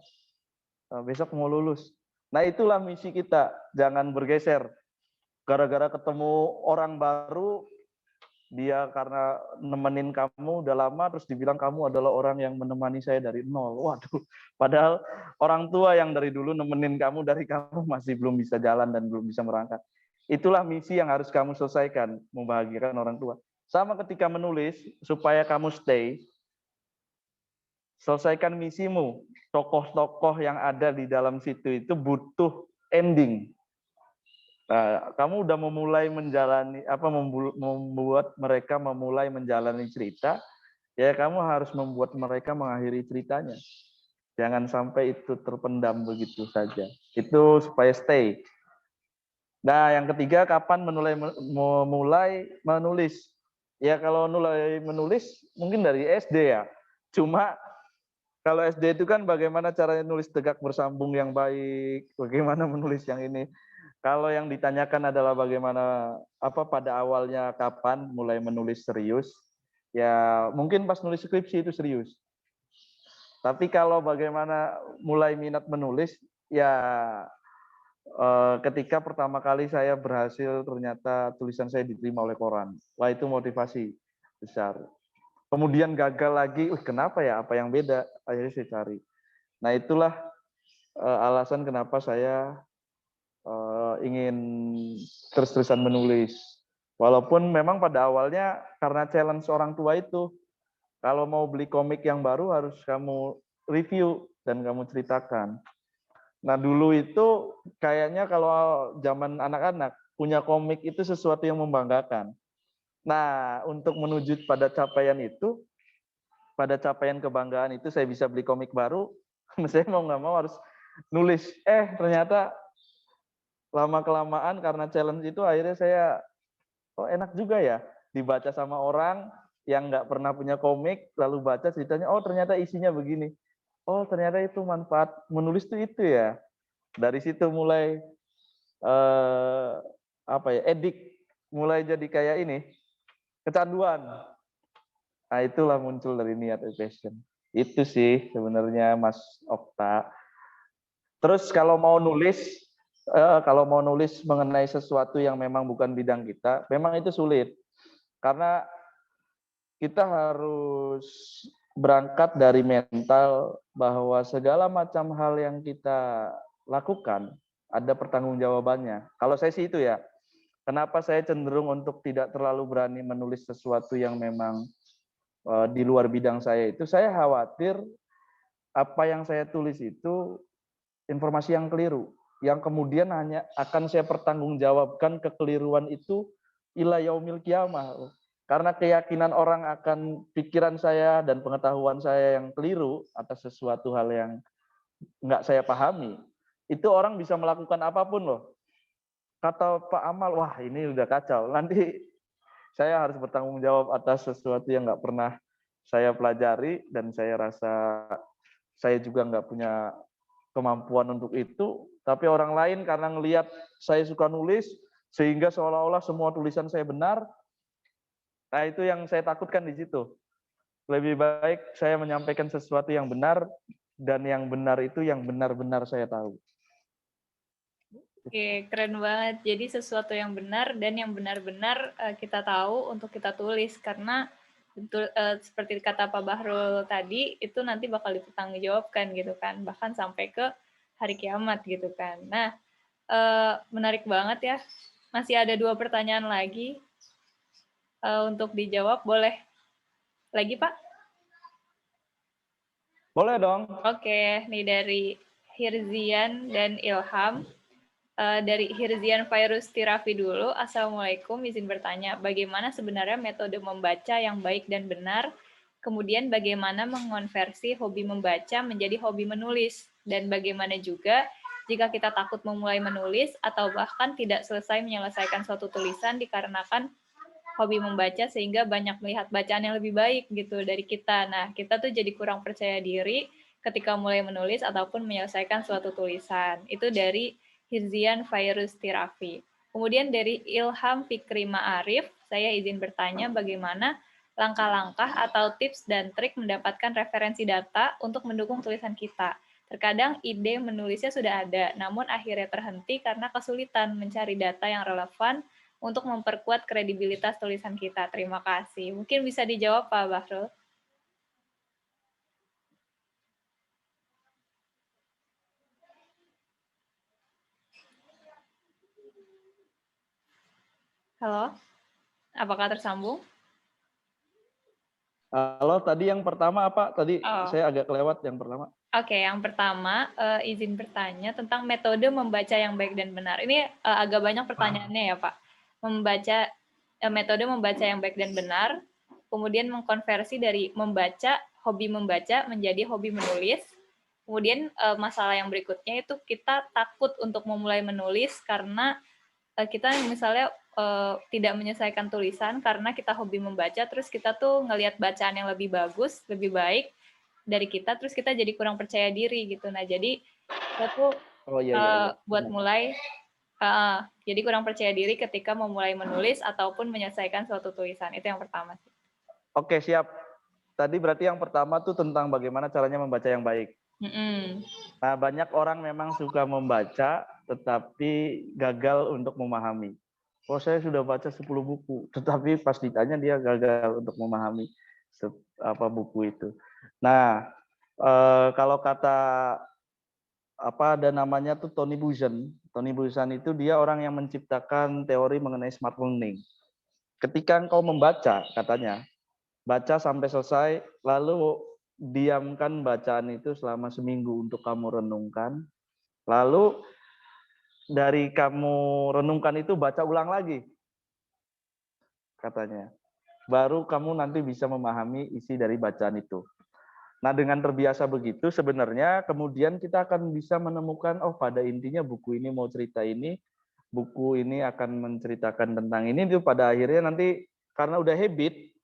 besok mau lulus. Nah, itulah misi kita, jangan bergeser. Gara-gara ketemu orang baru, dia karena nemenin kamu udah lama, terus dibilang kamu adalah orang yang menemani saya dari nol. Waduh, padahal orang tua yang dari dulu nemenin kamu dari kamu masih belum bisa jalan dan belum bisa merangkak. Itulah misi yang harus kamu selesaikan, membahagiakan orang tua. Sama ketika menulis, supaya kamu stay, selesaikan misimu. Tokoh-tokoh yang ada di dalam situ itu butuh ending. Nah, kamu udah memulai menjalani membuat mereka memulai menjalani cerita, ya kamu harus membuat mereka mengakhiri ceritanya. Jangan sampai itu terpendam begitu saja. Itu supaya stay. Nah, yang ketiga, kapan memulai menulis? Ya kalau mulai menulis mungkin dari SD ya. Cuma kalau SD itu kan bagaimana caranya nulis tegak bersambung yang baik, bagaimana menulis yang ini. Kalau yang ditanyakan adalah bagaimana pada awalnya kapan mulai menulis serius, ya mungkin pas nulis skripsi itu serius. Tapi kalau bagaimana mulai minat menulis, ya ketika pertama kali saya berhasil ternyata tulisan saya diterima oleh koran. Wah, itu motivasi besar. Kemudian gagal lagi, kenapa ya? Apa yang beda? Akhirnya saya cari. Nah, itulah alasan kenapa saya ingin terus-terusan menulis. Walaupun memang pada awalnya karena challenge orang tua itu, kalau mau beli komik yang baru harus kamu review dan kamu ceritakan. Nah, dulu itu kayaknya kalau zaman anak-anak, punya komik itu sesuatu yang membanggakan. Nah, untuk menuju pada capaian itu, pada capaian kebanggaan itu saya bisa beli komik baru, saya mau nggak mau harus nulis. Ternyata lama-kelamaan karena challenge itu akhirnya saya, enak juga ya dibaca sama orang yang nggak pernah punya komik, lalu baca ceritanya, ternyata isinya begini. Ternyata itu manfaat menulis itu ya. Dari situ mulai edik, mulai jadi kayak ini, kecanduan. Nah, itulah muncul dari niat passion. Itu sih sebenarnya Mas Okta. Terus kalau mau nulis mengenai sesuatu yang memang bukan bidang kita, memang itu sulit. Karena kita harus berangkat dari mental bahwa segala macam hal yang kita lakukan ada pertanggungjawabannya. Kalau saya sih itu ya. Kenapa saya cenderung untuk tidak terlalu berani menulis sesuatu yang memang di luar bidang saya itu, saya khawatir apa yang saya tulis itu informasi yang keliru, yang kemudian hanya akan saya pertanggungjawabkan kekeliruan itu ila yaumil qiyamah. Karena keyakinan orang akan pikiran saya dan pengetahuan saya yang keliru atas sesuatu hal yang nggak saya pahami, itu orang bisa melakukan apapun loh. Kata Pak Amal, wah ini udah kacau. Nanti saya harus bertanggung jawab atas sesuatu yang nggak pernah saya pelajari, dan saya rasa saya juga nggak punya kemampuan untuk itu. Tapi orang lain karena ngelihat saya suka nulis, sehingga seolah-olah semua tulisan saya benar. Nah, itu yang saya takutkan di situ. Lebih baik saya menyampaikan sesuatu yang benar, dan yang benar itu yang benar-benar saya tahu. Oke, keren banget. Jadi sesuatu yang benar dan yang benar-benar kita tahu untuk kita tulis karena betul seperti kata Pak Bahrul tadi itu nanti bakal dipertanggungjawabkan gitu kan, bahkan sampai ke hari kiamat gitu kan. Nah, menarik banget ya. Masih ada 2 pertanyaan lagi untuk dijawab. Boleh lagi, Pak? Boleh dong. Oke, nih dari Hirzian dan Ilham. Dari Hirzian Virus Tirafi dulu. Assalamualaikum, izin bertanya, bagaimana sebenarnya metode membaca yang baik dan benar? Kemudian bagaimana mengonversi hobi membaca menjadi hobi menulis? Dan bagaimana juga jika kita takut memulai menulis atau bahkan tidak selesai menyelesaikan suatu tulisan dikarenakan hobi membaca sehingga banyak melihat bacaan yang lebih baik gitu dari kita. Nah, kita tuh jadi kurang percaya diri ketika mulai menulis ataupun menyelesaikan suatu tulisan. Itu dari Hirzian Virus Tirafi. Kemudian dari Ilham Fikri Ma'arif, saya izin bertanya bagaimana langkah-langkah atau tips dan trik mendapatkan referensi data untuk mendukung tulisan kita. Terkadang ide menulisnya sudah ada, namun akhirnya terhenti karena kesulitan mencari data yang relevan untuk memperkuat kredibilitas tulisan kita. Terima kasih. Mungkin bisa dijawab Pak Bahrul. Halo, apakah tersambung? Halo, tadi yang pertama apa? Tadi Oh, saya agak kelewat yang pertama. Oke, yang pertama izin bertanya tentang metode membaca yang baik dan benar. Ini agak banyak pertanyaannya ya Pak. Metode membaca yang baik dan benar, kemudian mengkonversi dari hobi membaca menjadi hobi menulis. Kemudian masalah yang berikutnya itu kita takut untuk memulai menulis karena kita misalnya tidak menyelesaikan tulisan karena kita hobi membaca, terus kita tuh ngelihat bacaan yang lebih bagus, lebih baik dari kita, terus kita jadi kurang percaya diri gitu. Nah, jadi kita tuh Oh iya iya iya. buat Benar. mulai jadi kurang percaya diri ketika memulai menulis ataupun menyelesaikan suatu tulisan. Itu yang pertama sih. Oke, siap. Tadi berarti yang pertama tuh tentang bagaimana caranya membaca yang baik. Nah, banyak orang memang suka membaca tetapi gagal untuk memahami. Oh, saya sudah baca 10 buku, tetapi pas ditanya dia gagal untuk memahami apa buku itu. Nah, kalau kata apa ada namanya tuh Tony Buzan. Tony Buzan itu dia orang yang menciptakan teori mengenai smart learning. Ketika engkau membaca, katanya, baca sampai selesai, lalu diamkan bacaan itu selama seminggu untuk kamu renungkan. Lalu dari kamu renungkan itu baca ulang lagi, katanya. Baru kamu nanti bisa memahami isi dari bacaan itu. Nah, dengan terbiasa begitu, sebenarnya kemudian kita akan bisa menemukan, oh pada intinya buku ini mau cerita ini, buku ini akan menceritakan tentang ini, itu pada akhirnya nanti karena udah habit,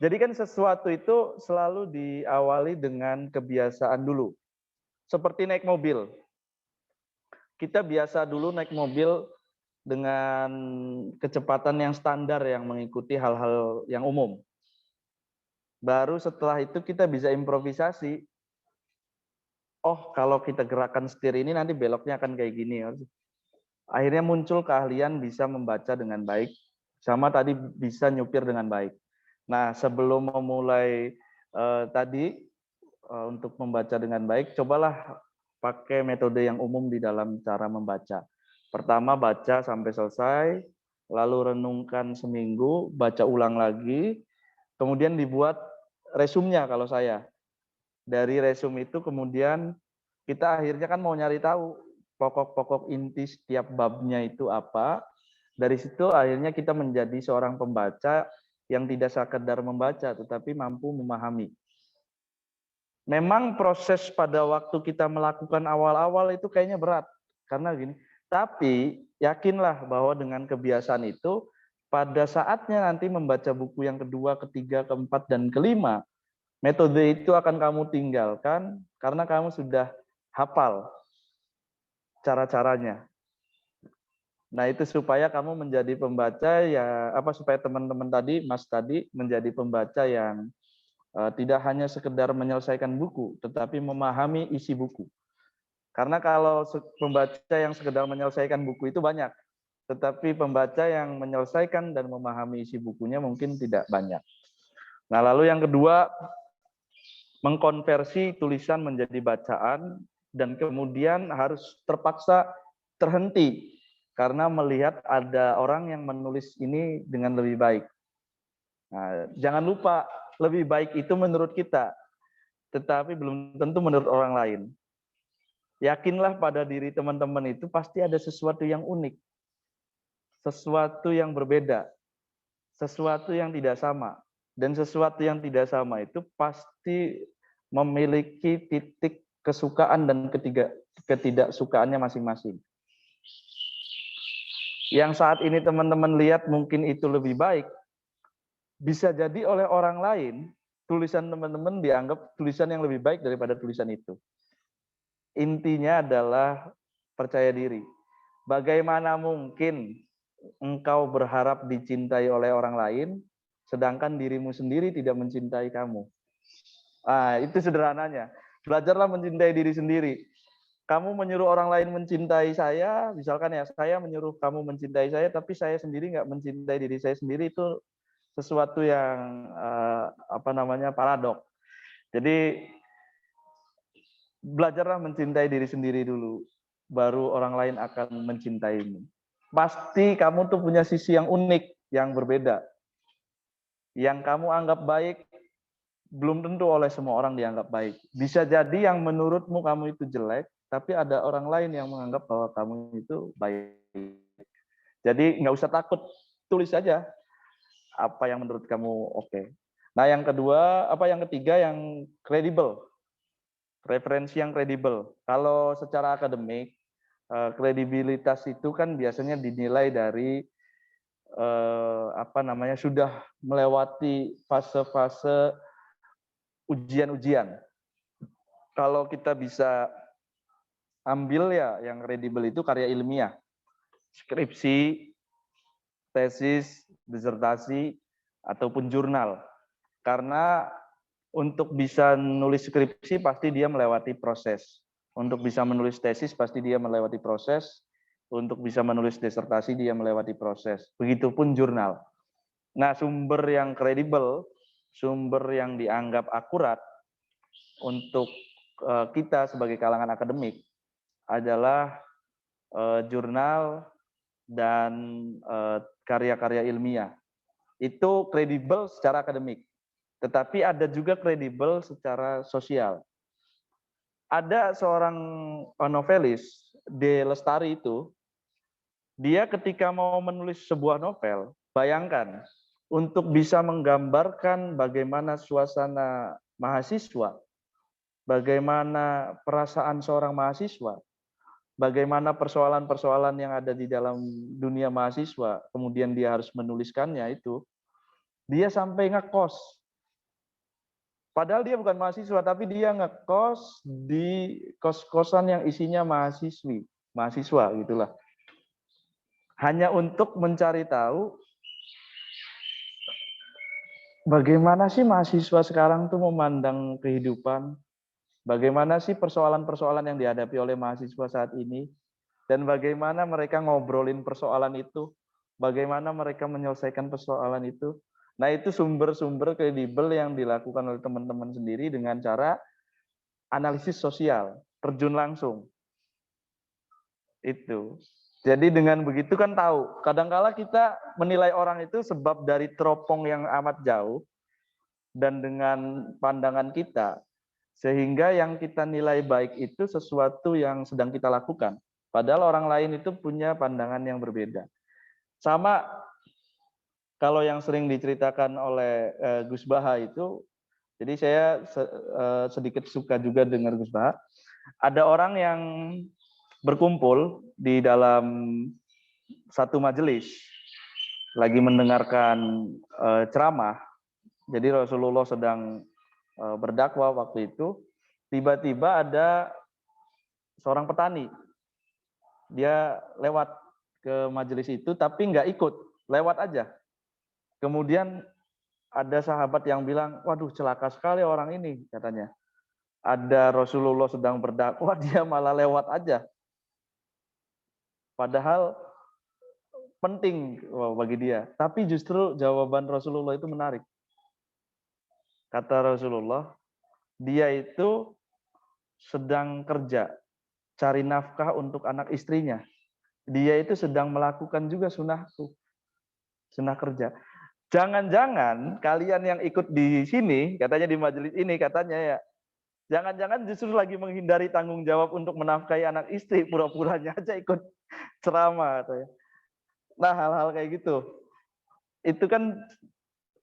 jadi kan sesuatu itu selalu diawali dengan kebiasaan dulu. Seperti naik mobil. Kita biasa dulu naik mobil dengan kecepatan yang standar yang mengikuti hal-hal yang umum. Baru setelah itu kita bisa improvisasi. Oh, kalau kita gerakan setir ini nanti beloknya akan kayak gini. Akhirnya muncul keahlian bisa membaca dengan baik, sama tadi bisa nyupir dengan baik. Nah, sebelum memulai tadi untuk membaca dengan baik, cobalah pakai metode yang umum di dalam cara membaca. Pertama, baca sampai selesai, lalu renungkan seminggu, baca ulang lagi, kemudian dibuat resumnya kalau saya. Dari resum itu kemudian kita akhirnya kan mau nyari tahu pokok-pokok inti setiap babnya itu apa. Dari situ akhirnya kita menjadi seorang pembaca yang tidak sekedar membaca, tetapi mampu memahami. Memang proses pada waktu kita melakukan awal-awal itu kayaknya berat. Karena gini, tapi yakinlah bahwa dengan kebiasaan itu, pada saatnya nanti membaca buku yang kedua, ketiga, keempat, dan kelima, metode itu akan kamu tinggalkan karena kamu sudah hafal cara-caranya. Nah, itu supaya kamu menjadi pembaca ya supaya teman-teman tadi, Mas tadi menjadi pembaca yang tidak hanya sekedar menyelesaikan buku, tetapi memahami isi buku. Karena kalau pembaca yang sekedar menyelesaikan buku itu banyak, tetapi pembaca yang menyelesaikan dan memahami isi bukunya mungkin tidak banyak. Nah, lalu yang kedua, mengkonversi tulisan menjadi bacaan dan kemudian harus terpaksa terhenti karena melihat ada orang yang menulis ini dengan lebih baik. Nah, jangan lupa, lebih baik itu menurut kita, tetapi belum tentu menurut orang lain. Yakinlah pada diri teman-teman itu pasti ada sesuatu yang unik, sesuatu yang berbeda, sesuatu yang tidak sama. Dan sesuatu yang tidak sama itu pasti memiliki titik kesukaan dan ketidaksukaannya masing-masing. Yang saat ini teman-teman lihat mungkin itu lebih baik, bisa jadi oleh orang lain tulisan teman-teman dianggap tulisan yang lebih baik daripada tulisan itu. Intinya adalah percaya diri. Bagaimana mungkin engkau berharap dicintai oleh orang lain, sedangkan dirimu sendiri tidak mencintai kamu? Itu sederhananya. Belajarlah mencintai diri sendiri. Kamu menyuruh orang lain mencintai saya, misalkan ya, saya menyuruh kamu mencintai saya, tapi saya sendiri nggak mencintai diri saya sendiri, itu sesuatu yang paradok. Jadi belajarlah mencintai diri sendiri dulu, baru orang lain akan mencintaimu. Pasti kamu tuh punya sisi yang unik, yang berbeda. Yang kamu anggap baik, belum tentu oleh semua orang dianggap baik. Bisa jadi yang menurutmu kamu itu jelek, tapi ada orang lain yang menganggap bahwa kamu itu baik. Jadi nggak usah takut, tulis saja apa yang menurut kamu oke. Nah, yang ketiga yang kredibel. Referensi yang kredibel. Kalau secara akademik, kredibilitas itu kan biasanya dinilai dari sudah melewati fase-fase ujian-ujian. Kalau kita bisa ambil ya yang kredibel itu karya ilmiah, skripsi, tesis, disertasi, ataupun jurnal. Karena untuk bisa menulis skripsi pasti dia melewati proses. Untuk bisa menulis tesis pasti dia melewati proses. Untuk bisa menulis disertasi dia melewati proses. Begitupun jurnal. Nah, sumber yang kredibel, sumber yang dianggap akurat untuk kita sebagai kalangan akademik adalah jurnal dan karya-karya ilmiah. Itu kredibel secara akademik. Tetapi ada juga kredibel secara sosial. Ada seorang novelis, D. Lestari itu, dia ketika mau menulis sebuah novel, bayangkan, untuk bisa menggambarkan bagaimana suasana mahasiswa, bagaimana perasaan seorang mahasiswa, bagaimana persoalan-persoalan yang ada di dalam dunia mahasiswa, kemudian dia harus menuliskannya itu, dia sampai ngekos. Padahal dia bukan mahasiswa, tapi dia ngekos di kos-kosan yang isinya mahasiswa gitulah. Hanya untuk mencari tahu bagaimana sih mahasiswa sekarang tuh memandang kehidupan, bagaimana sih persoalan-persoalan yang dihadapi oleh mahasiswa saat ini, dan bagaimana mereka ngobrolin persoalan itu, bagaimana mereka menyelesaikan persoalan itu. Nah, itu sumber-sumber kredibel yang dilakukan oleh teman-teman sendiri dengan cara analisis sosial, terjun langsung. Itu. Jadi dengan begitu kan tahu, kadangkala kita menilai orang itu sebab dari teropong yang amat jauh dan dengan pandangan kita, sehingga yang kita nilai baik itu sesuatu yang sedang kita lakukan. Padahal orang lain itu punya pandangan yang berbeda. Sama kalau yang sering diceritakan oleh Gus Baha itu, jadi saya sedikit suka juga dengar Gus Baha. Ada orang yang berkumpul di dalam satu majelis, lagi mendengarkan ceramah. Jadi Rasulullah sedang berdakwah waktu itu. Tiba-tiba ada seorang petani. Dia lewat ke majelis itu, tapi nggak ikut, lewat aja. Kemudian ada sahabat yang bilang, waduh celaka sekali orang ini, katanya. ada Rasulullah sedang berdakwah, dia malah lewat aja. Padahal penting bagi dia. Tapi justru jawaban Rasulullah itu menarik. Kata Rasulullah, dia itu sedang kerja, cari nafkah untuk anak istrinya. Dia itu sedang melakukan juga sunnahku, sunnah kerja. Jangan-jangan kalian yang ikut di sini, katanya di majelis ini, katanya ya, jangan-jangan justru lagi menghindari tanggung jawab untuk menafkahi anak istri, pura-puranya aja ikut ceramah. Katanya. Nah, hal-hal kayak gitu. Itu kan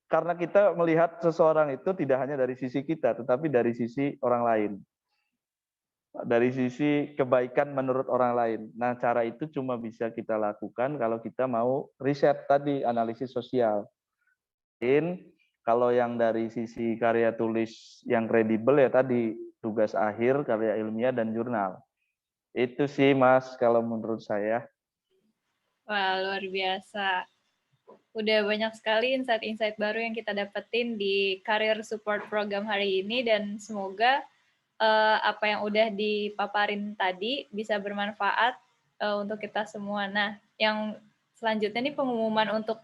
karena kita melihat seseorang itu tidak hanya dari sisi kita, tetapi dari sisi orang lain. Dari sisi kebaikan menurut orang lain. Nah, cara itu cuma bisa kita lakukan kalau kita mau riset tadi, analisis sosial. Kalau yang dari sisi karya tulis yang kredibel ya tadi, tugas akhir, karya ilmiah, dan jurnal. Itu sih, Mas, kalau menurut saya. Wah, luar biasa. Udah banyak sekali insight-insight baru yang kita dapetin di Career Support Program hari ini, dan semoga apa yang udah dipaparin tadi bisa bermanfaat untuk kita semua. Nah, yang selanjutnya nih pengumuman untuk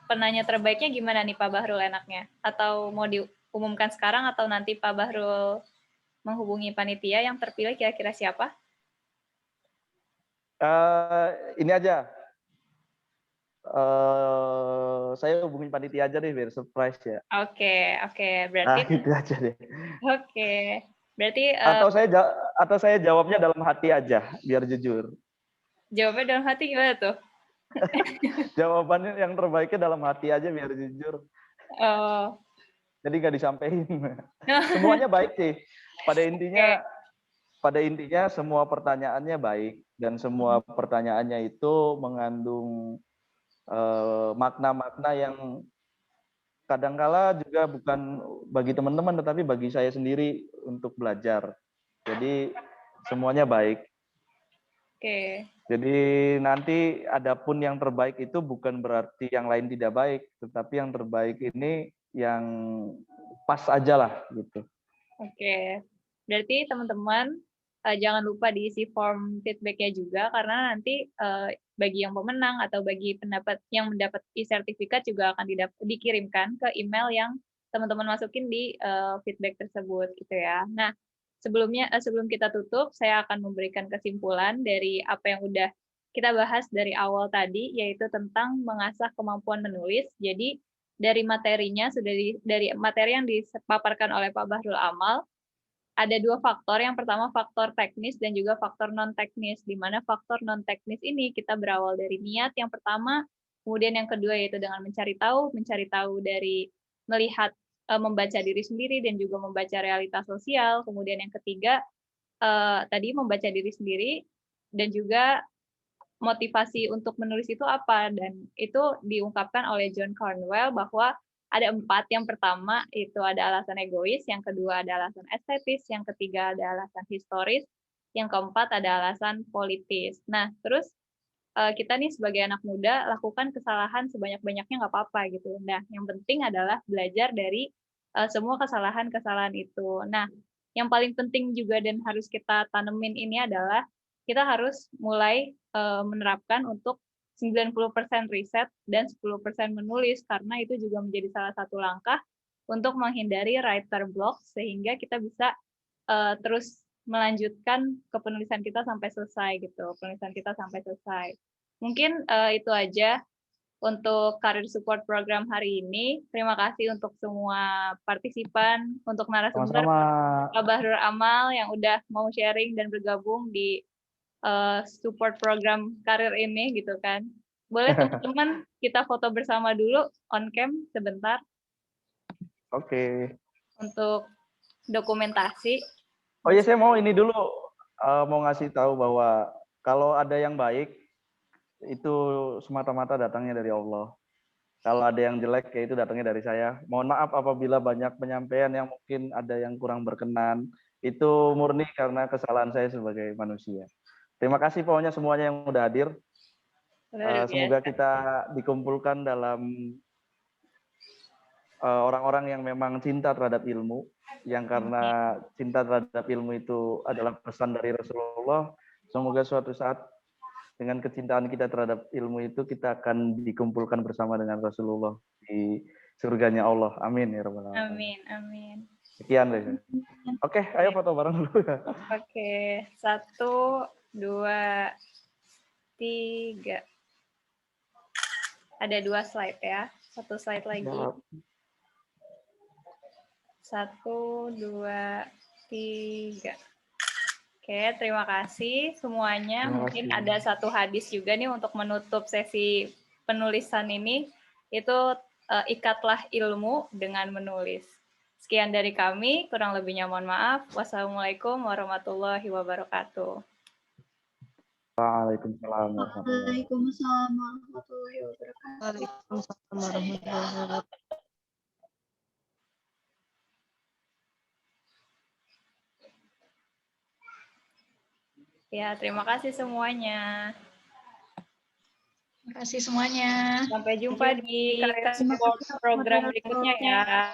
penanya terbaiknya gimana nih Pak Bahrul enaknya? Atau mau diumumkan sekarang atau nanti Pak Bahrul menghubungi panitia yang terpilih kira-kira siapa? Ini aja. Saya hubungin panitia aja deh biar surprise ya. Oke. Berarti gitu aja deh. Oke. Berarti Atau saya jawabnya dalam hati aja biar jujur. Jawabnya dalam hati gimana tuh? Jawabannya yang terbaiknya dalam hati aja biar jujur. Oh. Jadi nggak disampaikan. Semuanya baik sih. Pada intinya semua pertanyaannya baik dan semua pertanyaannya itu mengandung makna-makna yang kadangkala juga bukan bagi teman-teman tetapi bagi saya sendiri untuk belajar. Jadi semuanya baik. Oke. Jadi nanti adapun yang terbaik itu bukan berarti yang lain tidak baik, tetapi yang terbaik ini yang pas aja lah gitu. Oke. Berarti teman-teman jangan lupa diisi form feedback-nya juga, karena nanti bagi yang pemenang atau bagi yang mendapat e-sertifikat juga akan dikirimkan ke email yang teman-teman masukin di feedback tersebut gitu ya. Nah, sebelum kita tutup, saya akan memberikan kesimpulan dari apa yang udah kita bahas dari awal tadi, yaitu tentang mengasah kemampuan menulis. Jadi dari materinya dari materi yang dipaparkan oleh Pak Bahrul Amal, ada dua faktor. Yang pertama faktor teknis dan juga faktor non-teknis, di mana faktor non-teknis ini kita berawal dari niat yang pertama, kemudian yang kedua yaitu dengan mencari tahu dari melihat, membaca diri sendiri dan juga membaca realitas sosial, kemudian yang ketiga tadi membaca diri sendiri dan juga motivasi untuk menulis itu apa, dan itu diungkapkan oleh John Cornwell bahwa ada 4. Yang pertama itu ada alasan egois, yang kedua ada alasan estetis, yang ketiga ada alasan historis, yang keempat ada alasan politis. Nah, terus kita nih sebagai anak muda lakukan kesalahan sebanyak-banyaknya nggak apa-apa gitu. Nah, yang penting adalah belajar dari semua kesalahan-kesalahan itu. Nah, yang paling penting juga dan harus kita tanemin ini adalah kita harus mulai menerapkan untuk 90% riset dan 10% menulis, karena itu juga menjadi salah satu langkah untuk menghindari writer block, sehingga kita bisa terus melanjutkan ke penulisan kita sampai selesai gitu, penulisan kita sampai selesai. Mungkin itu aja untuk Career Support Program hari ini. Terima kasih untuk semua partisipan, untuk narasumber Pak Bahrul Amal yang udah mau sharing dan bergabung di support program karir ini gitu kan. Boleh teman-teman kita foto bersama dulu on cam sebentar. Oke. Untuk dokumentasi. Oh iya, saya mau ini dulu mau ngasih tahu bahwa kalau ada yang baik itu semata-mata datangnya dari Allah. Kalau ada yang jelek ya itu datangnya dari saya. Mohon maaf apabila banyak penyampaian yang mungkin ada yang kurang berkenan. Itu murni karena kesalahan saya sebagai manusia. Terima kasih pokoknya semuanya yang udah hadir. Semoga kita dikumpulkan dalam orang-orang yang memang cinta terhadap ilmu. yang karena cinta terhadap ilmu itu adalah pesan dari Rasulullah. Semoga suatu saat dengan kecintaan kita terhadap ilmu itu kita akan dikumpulkan bersama dengan Rasulullah di surganya Allah. Amin ya rabbal alamin. Amin, amin. Sekian deh. Oke, ayo foto bareng dulu ya. Oke, 1, 2, 3. Ada 2 slide ya. 1 slide lagi. 1, 2, 3. Oke, terima kasih semuanya. Terima Mungkin kasih. ada satu hadis juga nih untuk menutup sesi penulisan ini. Itu ikatlah ilmu dengan menulis. Sekian dari kami, kurang lebihnya mohon maaf. Wassalamualaikum warahmatullahi wabarakatuh. Waalaikumsalam warahmatullahi Waalaikumsalam warahmatullahi wabarakatuh. Waalaikumsalam warahmatullahi wabarakatuh. Ya, terima kasih semuanya. Terima kasih semuanya. Sampai jumpa di program berikutnya ya.